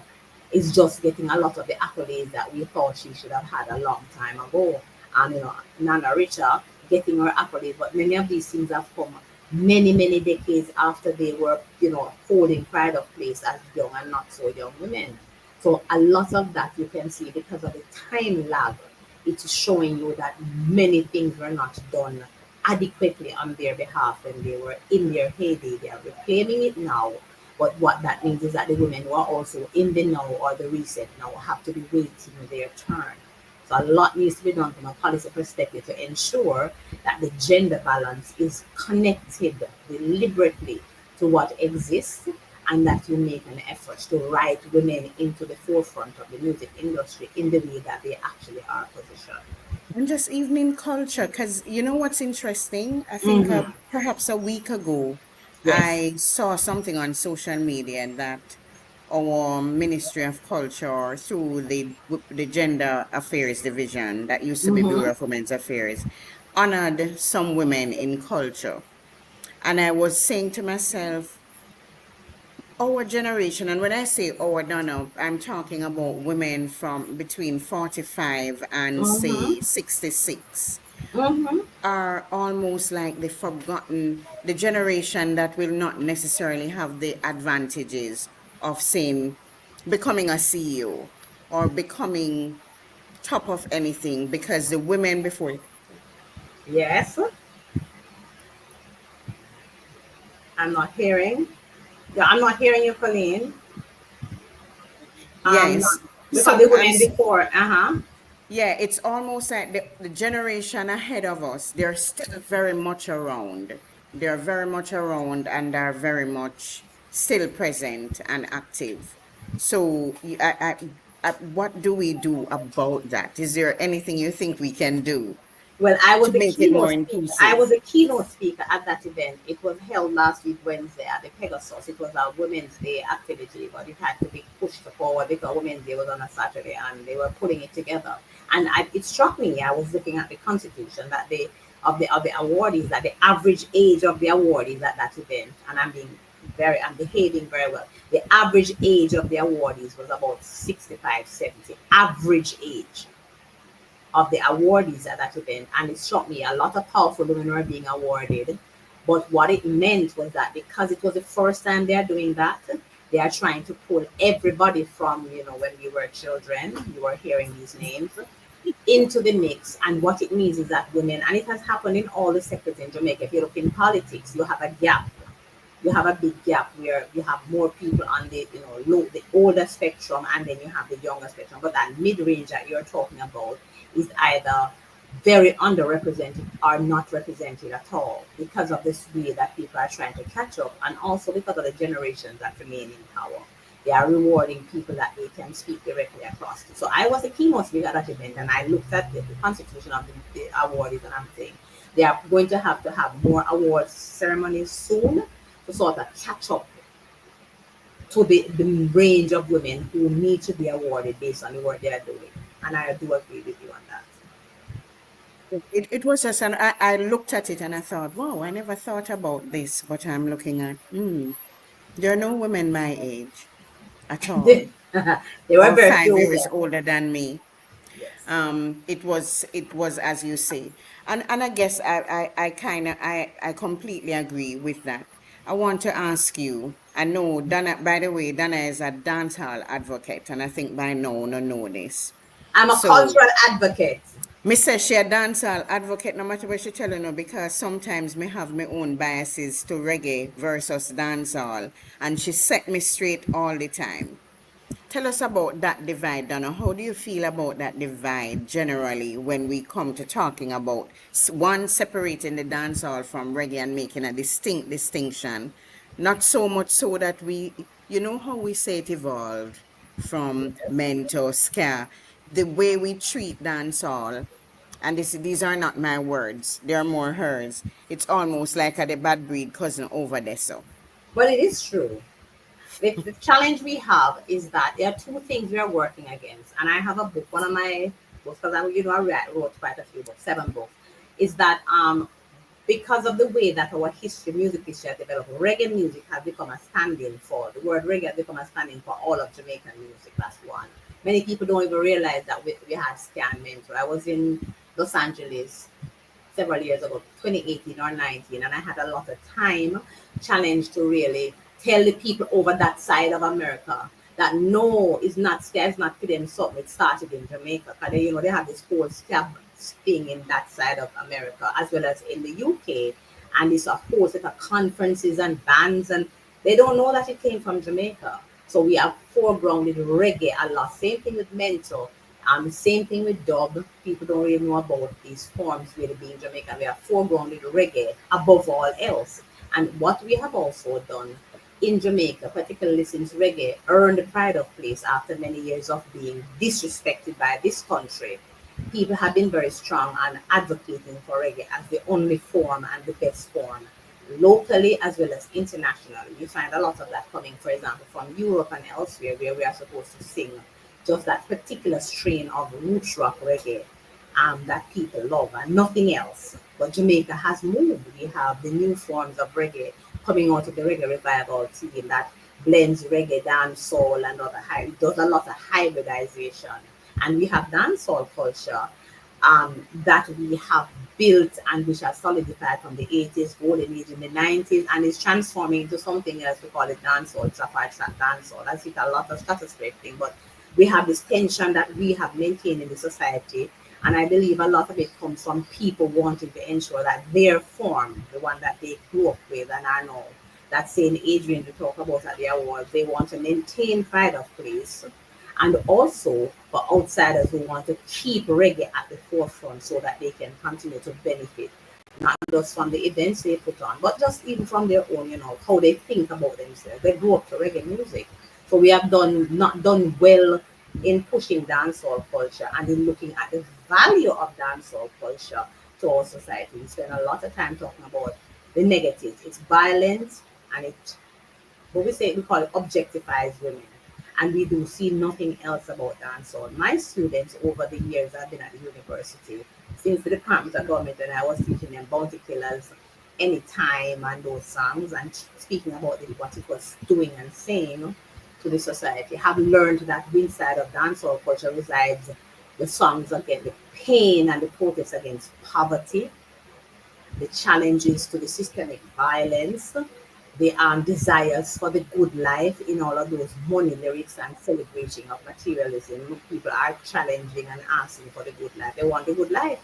is just getting a lot of the accolades that we thought she should have had a long time ago. And, Nana Richa getting her accolades, but many of these things have come many, many decades after they were, holding pride of place as young and not so young women. So a lot of that you can see because of the time lag. It is showing you that many things were not done adequately on their behalf when they were in their heyday. They are reclaiming it now. But what that means is that the women who are also in the now or the recent now have to be waiting their turn. So a lot needs to be done from a policy perspective to ensure that the gender balance is connected deliberately to what exists, and that you make an effort to write women into the forefront of the music industry in the way that they actually are positioned. And just evening culture, because you know what's interesting? I think Mm-hmm. perhaps a week ago, Yes. I saw something on social media that our Ministry of Culture, through the Gender Affairs Division that used to be Mm-hmm. Bureau of Women's Affairs, honored some women in culture. And I was saying to myself, our generation, and when I say our, Donna, I'm talking about women from between 45 and Mm-hmm. say 66, Mm-hmm. are almost like the generation that will not necessarily have the advantages of saying becoming a CEO or becoming top of anything, because the women before. Yes. I'm not hearing. Yeah, I'm not hearing you, Colleen. Not Yes. because So the women before. Uh-huh. yeah, it's almost like the generation ahead of us, they're still very much around. They're very much around and are very much still present and active. So, what do we do about that? Is there anything you think we can do Well, I to was a make it keynote more speaker. I inclusive? was a keynote speaker at that event. It was held last week Wednesday at the Pegasus. It was a Women's Day activity, but it had to be pushed forward because Women's Day was on a Saturday, and they were putting it together. And it struck me. I was looking at the constitution that of the awardees, that the average age of the awardees at that event, and I'm behaving very well. The average age of the awardees was about 65, 70. Average age of the awardees at that event, and it struck me a lot of powerful women were being awarded. But what it meant was that because it was the first time they are doing that, they are trying to pull everybody from, when we were children, you were hearing these names, into the mix. And what it means is that women, and it has happened in all the sectors in Jamaica. If you look in politics, you have a gap. You have a big gap where you have more people on the the older spectrum, and then you have the younger spectrum. But that mid range that you're talking about is either very underrepresented or not represented at all because of this way that people are trying to catch up, and also because of the generations that remain in power. They are rewarding people that they can speak directly across to. So I was a keynote speaker at that event, and I looked at the constitution of the awardees, and I'm saying they are going to have more awards ceremonies soon to sort of catch up to the range of women who need to be awarded based on the work they are doing. And I do agree with you on that. It was just, and I looked at it and I thought, wow, I never thought about this, but I'm looking at, there are no women my age at all, There were or very five few years women. older than me. Yes. It was as you say, and I guess I kind of I completely agree with that. I want to ask you. I know Donna. By the way, Donna is a dancehall advocate, and I think by now you know this. I'm a So, cultural advocate. me say she a dancehall advocate no matter what she tell you, because sometimes me have my own biases to reggae versus dancehall, and she set me straight all the time. Tell us about that divide, Donna. How do you feel about that divide generally when we come to talking about one separating the dancehall from reggae and making a distinct distinction? Not so much so that you know how we say it evolved from men to ska, the way we treat dancehall, and these are not my words, they're more hers. It's almost like the bad breed cousin over there. So, But it is true. The challenge we have is that there are two things we are working against. And I have a book, one of my books, because I wrote quite a few books, 7 books, is that because of the way that our history, music history has developed, reggae music has become a standing for, the word reggae has become a standing for all of Jamaican music. That's one. Many people don't even realize that we had scan mentor. I was in Los Angeles several years ago, 2018 or 19, and I had a lot of time challenge to really tell the people over that side of America that no, it's not scary, it's not for them something. It started in Jamaica. Because they have this whole scab thing in that side of America as well as in the UK. And it's a whole set of conferences and bands, and they don't know that it came from Jamaica. So we have foregrounded reggae a lot. Same thing with mental. Same thing with dub. People don't really know about these forms really being Jamaican. We have foregrounded reggae above all else. And what we have also done in Jamaica, particularly since reggae earned the pride of place after many years of being disrespected by this country, people have been very strong and advocating for reggae as the only form and the best form, locally as well as internationally. You find a lot of that coming, for example, from Europe and elsewhere, where we are supposed to sing just that particular strain of roots rock reggae that people love and nothing else. But Jamaica has moved. We have the new forms of reggae coming out of the reggae revival team that blends reggae, dancehall, and does a lot of hybridization. And we have dancehall culture that we have built and which has solidified from the 80s, golden age in the 90s, and is transforming into something else. We call it dancehall, trap dancehall. That's it, a lot of stratospheric thing, but we have this tension that we have maintained in the society. And I believe a lot of it comes from people wanting to ensure that their form, the one that they grew up with, and I know that same Adrian to talk about at the awards, they want to maintain pride of place, and also for outsiders who want to keep reggae at the forefront so that they can continue to benefit not just from the events they put on, but just even from their own, how they think about themselves. They grew up to reggae music. So we have not done well in pushing dancehall culture and in looking at the value of dancehall culture to our society. We spend a lot of time talking about the negatives. It's violent and we call it objectifies women. And we do see nothing else about dancehall. My students over the years I've been at the university, since the Department of Government, and I was teaching them Bounty Killers, Anytime, and those songs, and speaking about what it was doing and saying to the society, have learned that inside of dancehall culture resides the songs against the pain and the protests against poverty, the challenges to the systemic violence, the desires for the good life in all of those money lyrics and celebrating of materialism. People are challenging and asking for the good life. They want the good life.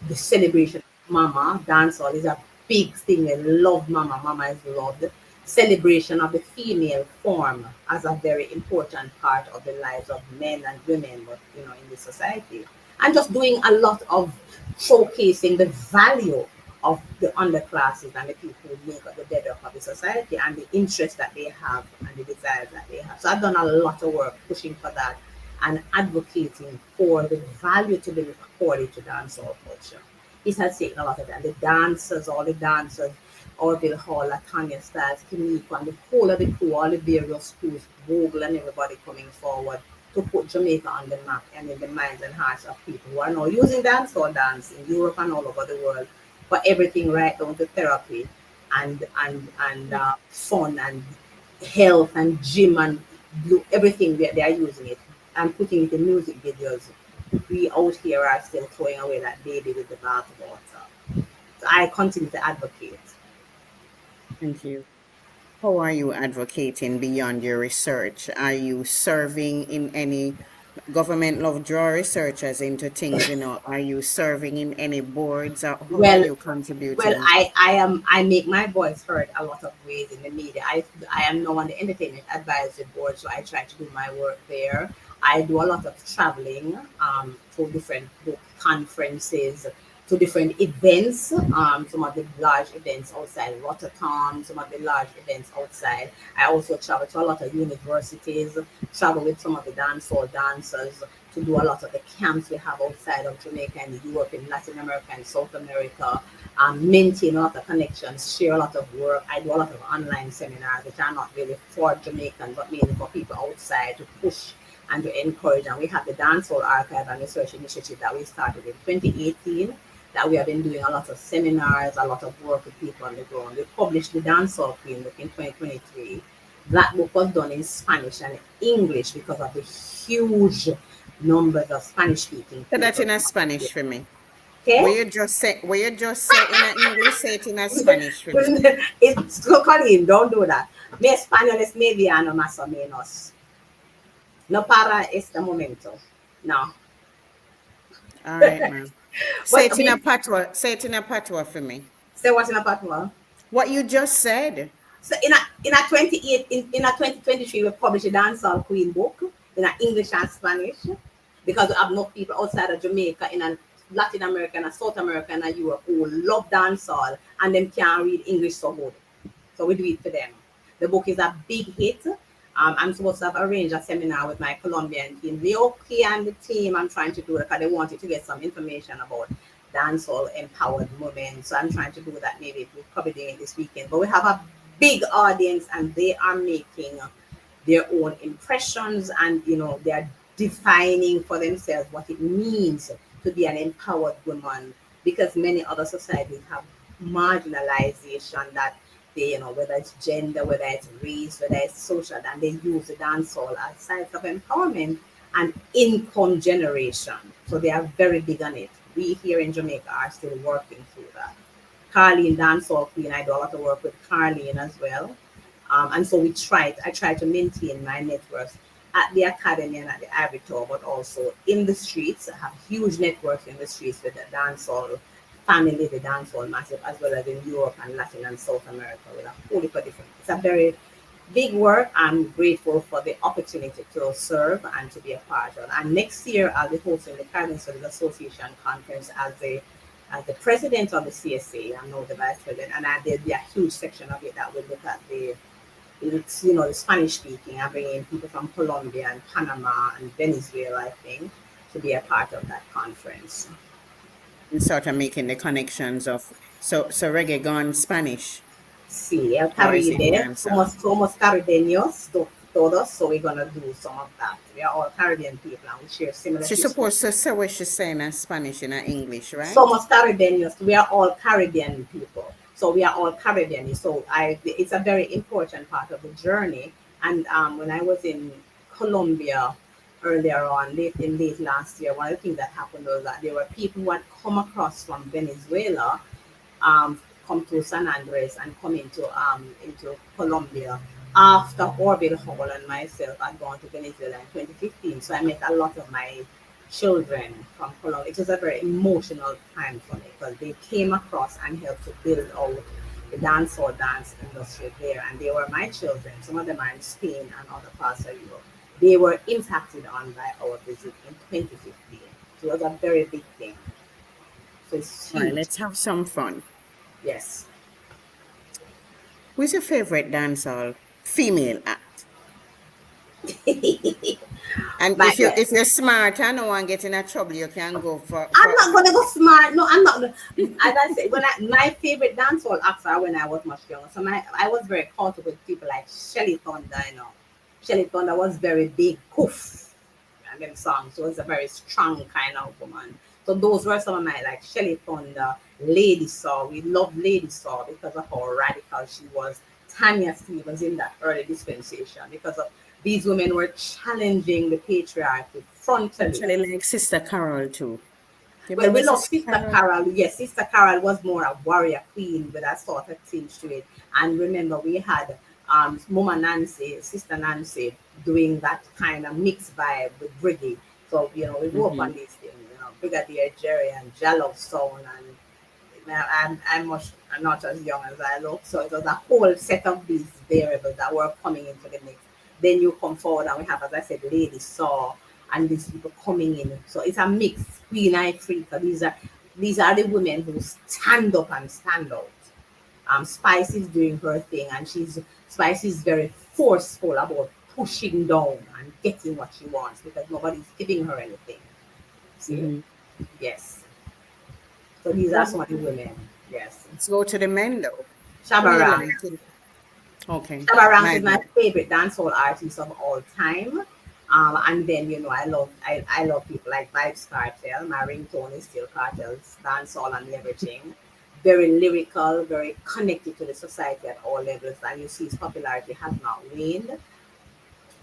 The celebration of mama, dancehall is a big thing. They love mama. Mama is loved. Celebration of the female form as a very important part of the lives of men and women, but in the society. And just doing a lot of showcasing the value of the underclasses and the people who make up the bedrock of the society and the interest that they have and the desires that they have. So I've done a lot of work pushing for that and advocating for the value to be accorded to dancehall culture. It has taken a lot of time. All the dancers, Orville Hall, Latanya Styles, Kimiko, and the whole of the crew, all the various crews, Vogel and everybody coming forward to put Jamaica on the map and in the minds and hearts of people who are now using dancehall dance in Europe and all over the world for everything right down to therapy and fun and health and gym and everything they are using it and putting it in music videos. We out here are still throwing away that baby with the bathwater. So I continue to advocate. thank you. How are you advocating beyond your research? Are you serving in any government love draw researchers into things, Are you serving in any boards, or how are Well, you well, contributing? I make my voice heard a lot of ways in the media. I am now on the entertainment advisory board, so I try to do my work there. I do a lot of traveling to different book conferences, to different events. Some of the large events outside Rotterdam, some of the large events outside. I also travel to a lot of universities, travel with some of the dancehall dancers to do a lot of the camps we have outside of Jamaica and Europe, in Latin America and South America. Maintain a lot of connections, share a lot of work. I do a lot of online seminars, which are not really for Jamaican, but mainly for people outside to push and to encourage. And we have the Dancehall Archive and Research Initiative that we started in 2018, that we have been doing a lot of seminars, a lot of work with people on the ground. We published the Dancehall Queen book in 2023. That book was done in Spanish and English because of the huge numbers of Spanish speaking Say that people. in a Spanish for me. Okay? Where you just say in a English, say it in a Spanish for me. It's Coleen, don't do that. Mi español es mediano más o menos. No para este momento. No. All right, ma'am. Say But it in a patois. Say it in a patois for me. say what's in a patois. What you just said. So in a 28 in a 2023 we published a dancehall queen book in a English and Spanish because we have enough people outside of Jamaica in a Latin America and a South America and a Europe who love dancehall and them can't read English so good. So we do it for them. The book is a big hit. I'm supposed to have arranged a seminar with my Colombian team, Leoki and the team. I'm trying to do it because they wanted to get some information about dancehall empowered women. So I'm trying to do that. Maybe we'll probably do it this weekend. But we have a big audience and they are making their own impressions, and they're defining for themselves what it means to be an empowered woman, because many other societies have marginalization that they, whether it's gender, whether it's race, whether it's social, and they use the dancehall as sites of empowerment and income generation. So they are very big on it. We here in Jamaica are still working through that. Coleen Dancehall Queen, I do a lot of work with Coleen as well. And so I try to maintain my networks at the academy and at the Ivory Tower, but also in the streets. I have huge networks in the streets with the dancehall family, the dancehall massive, as well as in Europe and Latin and South America with a whole heap of different. It's a very big work. I'm grateful for the opportunity to serve and to be a part of. And next year, I'll be hosting the Caribbean Studies Association conference as the president of the CSA. I'm now the vice president, and there'll be a huge section of it that will look at the Spanish speaking. I bring in people from Colombia and Panama and Venezuela, I think, to be a part of that conference. And sort of making the connections of so reggae gone Spanish, Sí, el or is it Caribe. dancehall? Somos caribeños, todos, so we're gonna do some of that. We are all Caribbean people and we share similar She's history. supposed to say what she's saying in Spanish in English, right? Somos caribeños. We are all Caribbean people. So we are all Caribbean. So it's a very important part of the journey. And when I was in Colombia earlier on, late last year, one of the things that happened was that there were people who had come across from Venezuela, come to San Andres and come into Colombia after Orville Hall and myself had gone to Venezuela in 2015. So I met a lot of my children from Colombia. It was a very emotional time for me because they came across and helped to build out the dancehall dance industry there, and they were my children. Some of them are in Spain and other parts of Europe. They were impacted on by our visit in 2015. So it was a very big thing. So it's All right, huge. let's have some fun. Yes. Who's your favorite dancehall female act? And My, if you're smart and no one get in a trouble, you can go I'm for not gonna go smart. No, I'm not. As I said, my favorite dancehall acts are when I was much younger. So I was very caught up with people like Shelly Thunder. Shelly Thunder was very big, poof, and them songs. She was a very strong kind of woman. So those were some of my, like, Shelly Thunder, Lady Saw. We loved Lady Saw because of how radical she was. Tanya Stevens in that early dispensation, because of these women were challenging the patriarchy frontally. actually like Sister Carol too. You Well, remember we love Sister Sister Carol? Carol. Yes, Sister Carol was more a warrior queen with that sort of tinge to it. And remember, we had Mama Nancy, Sister Nancy, doing that kind of mixed vibe with reggae. So, we grew up Mm-hmm. on these things, Brigadier Jerry and Jalop Sound, and I'm not as young as I look. So it was a whole set of these variables that were coming into the mix. Then you come forward and we have, as I said, Lady Saw and these people coming in. So it's a mix, Queen Africa. These are the women who stand up and stand out. Spice is doing her thing, and Spice is very forceful about pushing down and getting what she wants because nobody's giving her anything. See? Mm-hmm. Yes. So these are some of the women. Yes. Let's go to the men though. Who you Shabba like? Okay, Shabba Ranks my is my bad. favorite dancehall artist of all time. And then I love people like Vibes Cartel. My ringtone is still Cartel's dancehall and everything. Very lyrical, very connected to the society at all levels, and you see his popularity has not waned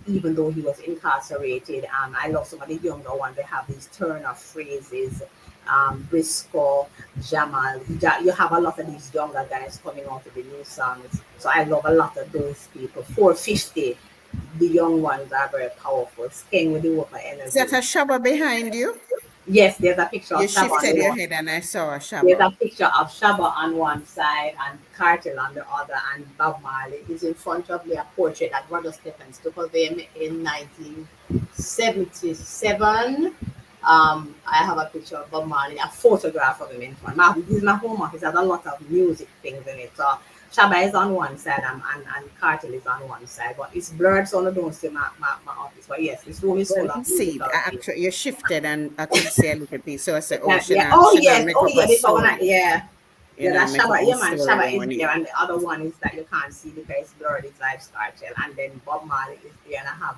even though he was incarcerated. I love some of the younger ones. They have these turn of phrases, Briscoe, Jamal. You have a lot of these younger guys coming out with the new songs. So I love a lot of those people. 450, the young ones are very powerful. Skeng with the whopper Is energy. that a Shabba behind you? Yes, there's a picture of You Shabba on the shifted your wall. head and I saw a There's Shabba. a picture of Shabba on one side and Cartel on the other, and Bob Marley is in front of me, a portrait that Roger Stephens took of him in 1977. I have a picture of Bob Marley, a photograph of him in front. This is my home office, has a lot of music things in it. So Shabba is on one side and Cartel is on one side, but it's blurred, so I don't see my office. But yes, this room is Well, full I can of see, musical things. actually, you shifted and I could see a little piece. So I said, oh, Yeah, she yeah. not, Oh she not yes, make oh up yeah. a This one, story. yeah. You Yeah, know, that's make up Shabba. a Yeah, man. story Shabba is on there, it. and the other one is that you can't see because it's blurred. It's Vibes Cartel, and then Bob Marley is there, and I have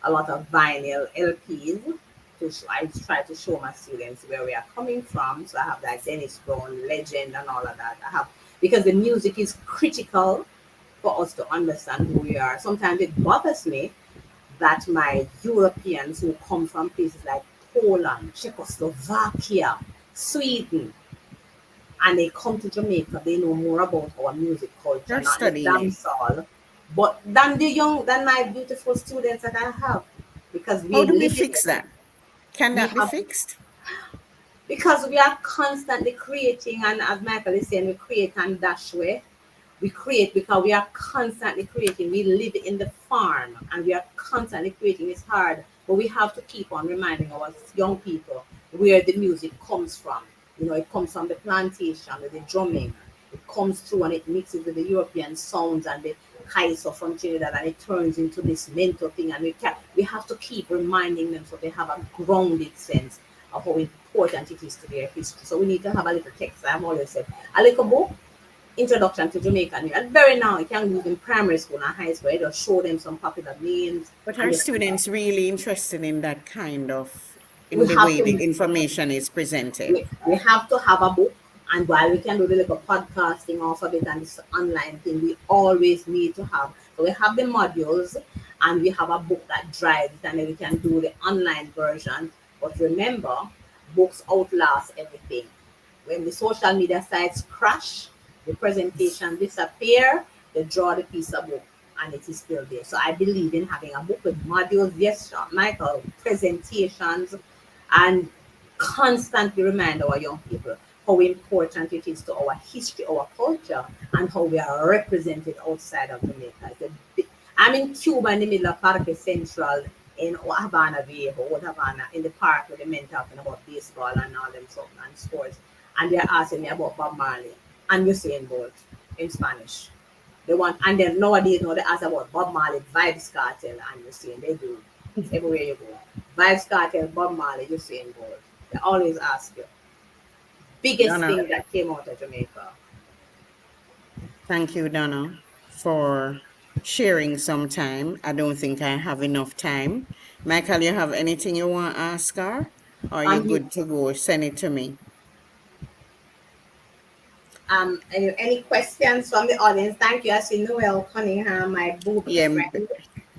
a lot of vinyl LPs. I try to show my students where we are coming from. So I have like Dennis Brown, Legend, and all of that. I have because the music is critical for us to understand who we are. Sometimes it bothers me that my Europeans who come from places like Poland, Czechoslovakia, Sweden, and they come to Jamaica, they know more about our music culture, You're not the studying it. dancehall, but than my beautiful students that I have, because How we do we live in fix it. that? Can We that be have fixed? because we are constantly creating, and as Michael is saying, we create and dash way. We create because we are constantly creating. We live in the farm and we are constantly creating. It's hard, but we have to keep on reminding our young people where the music comes from. It comes from the plantation with the drumming. It comes through and it mixes with the European sounds and the kaiser from Trinidad, and it turns into this mental thing. And we have to keep reminding them so they have a grounded sense of how important it is to their history. So we need to have a little text. I've always said a little book, Introduction to Jamaican. And very now, you can use in primary school and high school. You just show them some popular names, But and are they, students really interested in that kind of, we in the have way to the information is presented? we have to have a book. And while we can do the little podcasting off of it and this online thing, we always need to have. So we have the modules, and we have a book that drives it, and then we can do the online version. But remember, books outlast everything. When the social media sites crash, the presentation disappear, they draw the piece of book and it is still there. So I believe in having a book with modules, yes, Michael, presentations, and constantly remind our young people how important it is to our history, our culture, and how we are represented outside of Jamaica. I'm in Cuba in the middle of Parque Central in Havana Viejo, Old Havana, in the park with the men talking about baseball and all them stuff and sports. And they're asking me about Bob Marley and Usain Bolt in Spanish. They want, and then nowadays, they ask about Bob Marley, Vibes Cartel, and Usain. They do everywhere you go. Vibes Cartel, Bob Marley, Usain Bolt. They always ask you. Biggest Donna, thing that came out of Jamaica. thank you, Donna, for sharing some time. I don't think I have enough time. Michael, you have anything you want to ask her? Or are you Um, good to go? Send it to me. any questions from the audience? Thank you. I see Noel Cunningham, my booby Yeah. friend,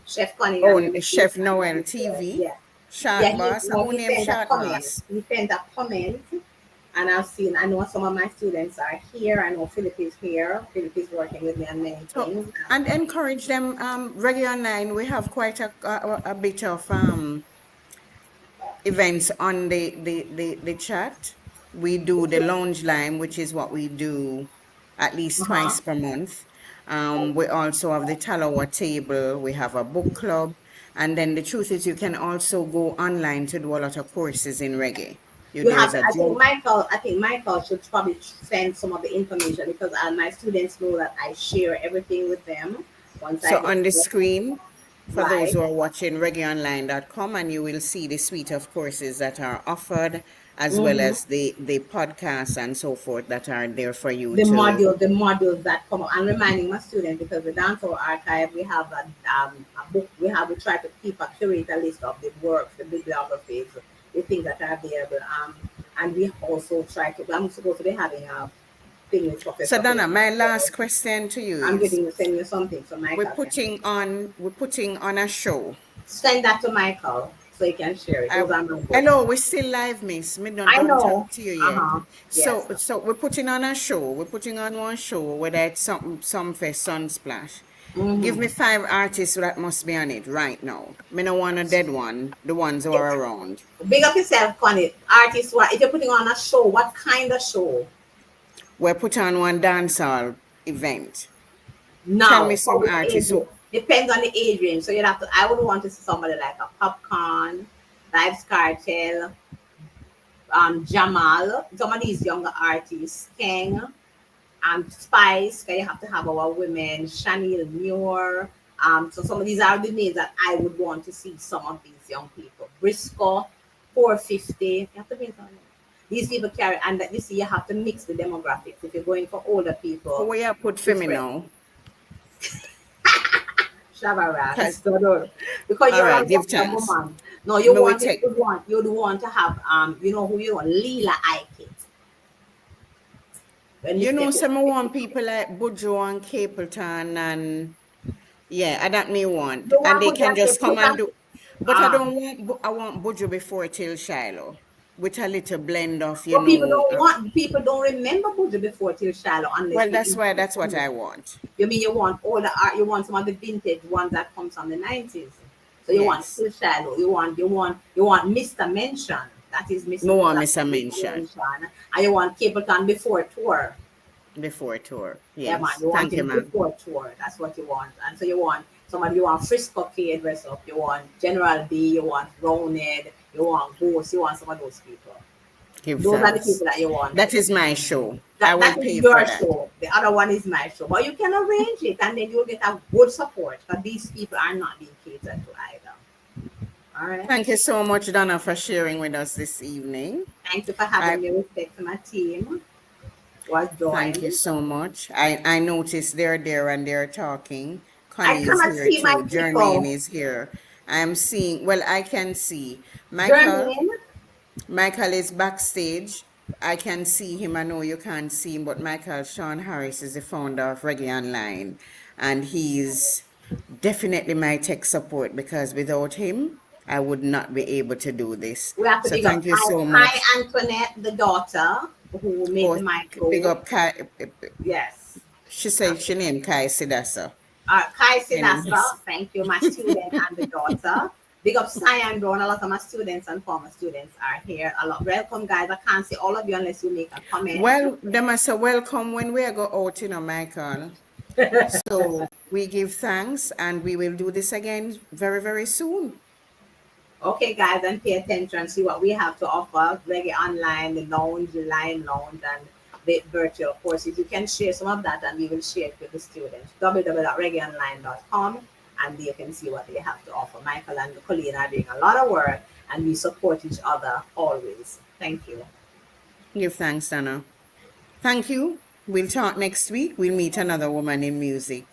Chef Cunningham. Oh, Chef Noel TV. Yeah, yeah. Short He Boss. no, Who he named sent a Short comment. Boss? He sent a comment And I know some of my students are here. I know Philip is here. Philip is working with me on many So, things. and encourage them. Reggae Online, we have quite a bit of events on the chat. We do the Lounge Lyme, which is what we do at least Uh-huh. twice per month. We also have the Talawa table. We have a book club. And then the truth is you can also go online to do a lot of courses in reggae. You There's have, a I think joke. Michael, should probably send some of the information because my students know that I share everything with them once I So get on the there. screen, for those Right. who are watching reggaeonline.com, and you will see the suite of courses that are offered, as well Mm-hmm. as the podcasts and so forth that are there for you to. The modules that come up. I'm reminding my students because the Dancehall archive, we have a book. We try to keep a curator list of the works, the bibliographies, the things that are available. And we also try to. I'm supposed to be having a thing with So Professor Donna, Hope. my last question to you I'm is, getting send you something so Michael can we're putting on a show. send that to Michael so he can share it. I, Those are my books. hello, we're still live, miss. Me don't, I don't talk know. to you yet. Uh-huh. Yes. So we're putting on a show. We're putting on one show, whether it's some for Sunsplash. Give me Mm-hmm. 5 artists that must be on it right now. Me no want a dead one, the ones who are around. Big up yourself, Connie. Artist, what if you're putting on a show? What kind of show? We're put on one dancehall event. Tell me Now, for some which age artists group? who, Depends on the age range. So you'd have to. I would want to see somebody like a Popcorn, Vibes Cartel, Jamal. Some of these younger artists, King, Spice. 'Cause you have to have our women, Chanel Muir. So some of these are the names that I would want to see. Some of these young people, Briscoe, 450. You have to bring some. These people carry, and that you see, you have to mix the demographics. If you're going for older people, who you put for me different. now? Shabara, Cause so no, because all you're right, a give younger chance. woman. No, Me we take. you'd want to have you know who you want, Leela Ike. When you You know, step some want people like Bujo and Capleton and yeah, that me want. you And want they to can just just come put and on do. But I um don't want, I want Buju before till Shiloh. With a little blend of, but people don't remember Buju before till Shiloh unless well, we that's why, introduce that's what them. I want. You mean you want all the art, you want some of the vintage ones that comes from the 90s. So you want Yes. Till Shiloh, you want Mr. Mention. That is No Mr. one That miss a is Mr. mention Mention. And you want Capleton before tour. before tour. Yeah, man, Yes. you want Thank you, him ma'am. before tour. That's what you want. And so you want Frisco K dress up, you want General B, you want Rounded, you want Ghost, you want some of those people. Give Those are the thanks. people that you want. That is my show. I will That is pay for your that. show. The other one is my show. But you can arrange it and then you'll get a good support because these people are not being catered to either. All right. Thank you so much, Donna, for sharing with us this evening. Thank you for I having me. Respect to my team was thank you joined. so much. I noticed they're there and they're talking. I Connie is cannot here see my too. Jermaine people. is here. I'm seeing, well, I can see Michael. Germaine, Michael is backstage. I can see him. I know you can't see him, but Michael Sean Harris is the founder of Reggae Online. And he's definitely my tech support because without him, I would not be able to do this. we have to So dig up thank you so Hi much. Antoinette, the daughter who made Oh, the big micro. up Kai. Yes. She said she named Kai Sidasa. Kai Anyways, Sinasa, thank you, my student and the daughter. Big up Cyan Brown. A lot of my students and former students are here. A lot. Welcome, guys. I can't see all of you unless you make a comment. well, they must say welcome when we go out, Michael. So we give thanks and we will do this again very, very soon. Okay, guys, and pay attention. See what we have to offer. Reggae Online, the Lounge, Lyme Lounge, and the virtual courses. You can share some of that and we will share it with the students. www.reggaeonline.com and you can see what they have to offer. Michael and Coleen are doing a lot of work and we support each other always. Thank you. Give thanks, Donna. Thank you. We'll talk next week. We'll meet another woman in music.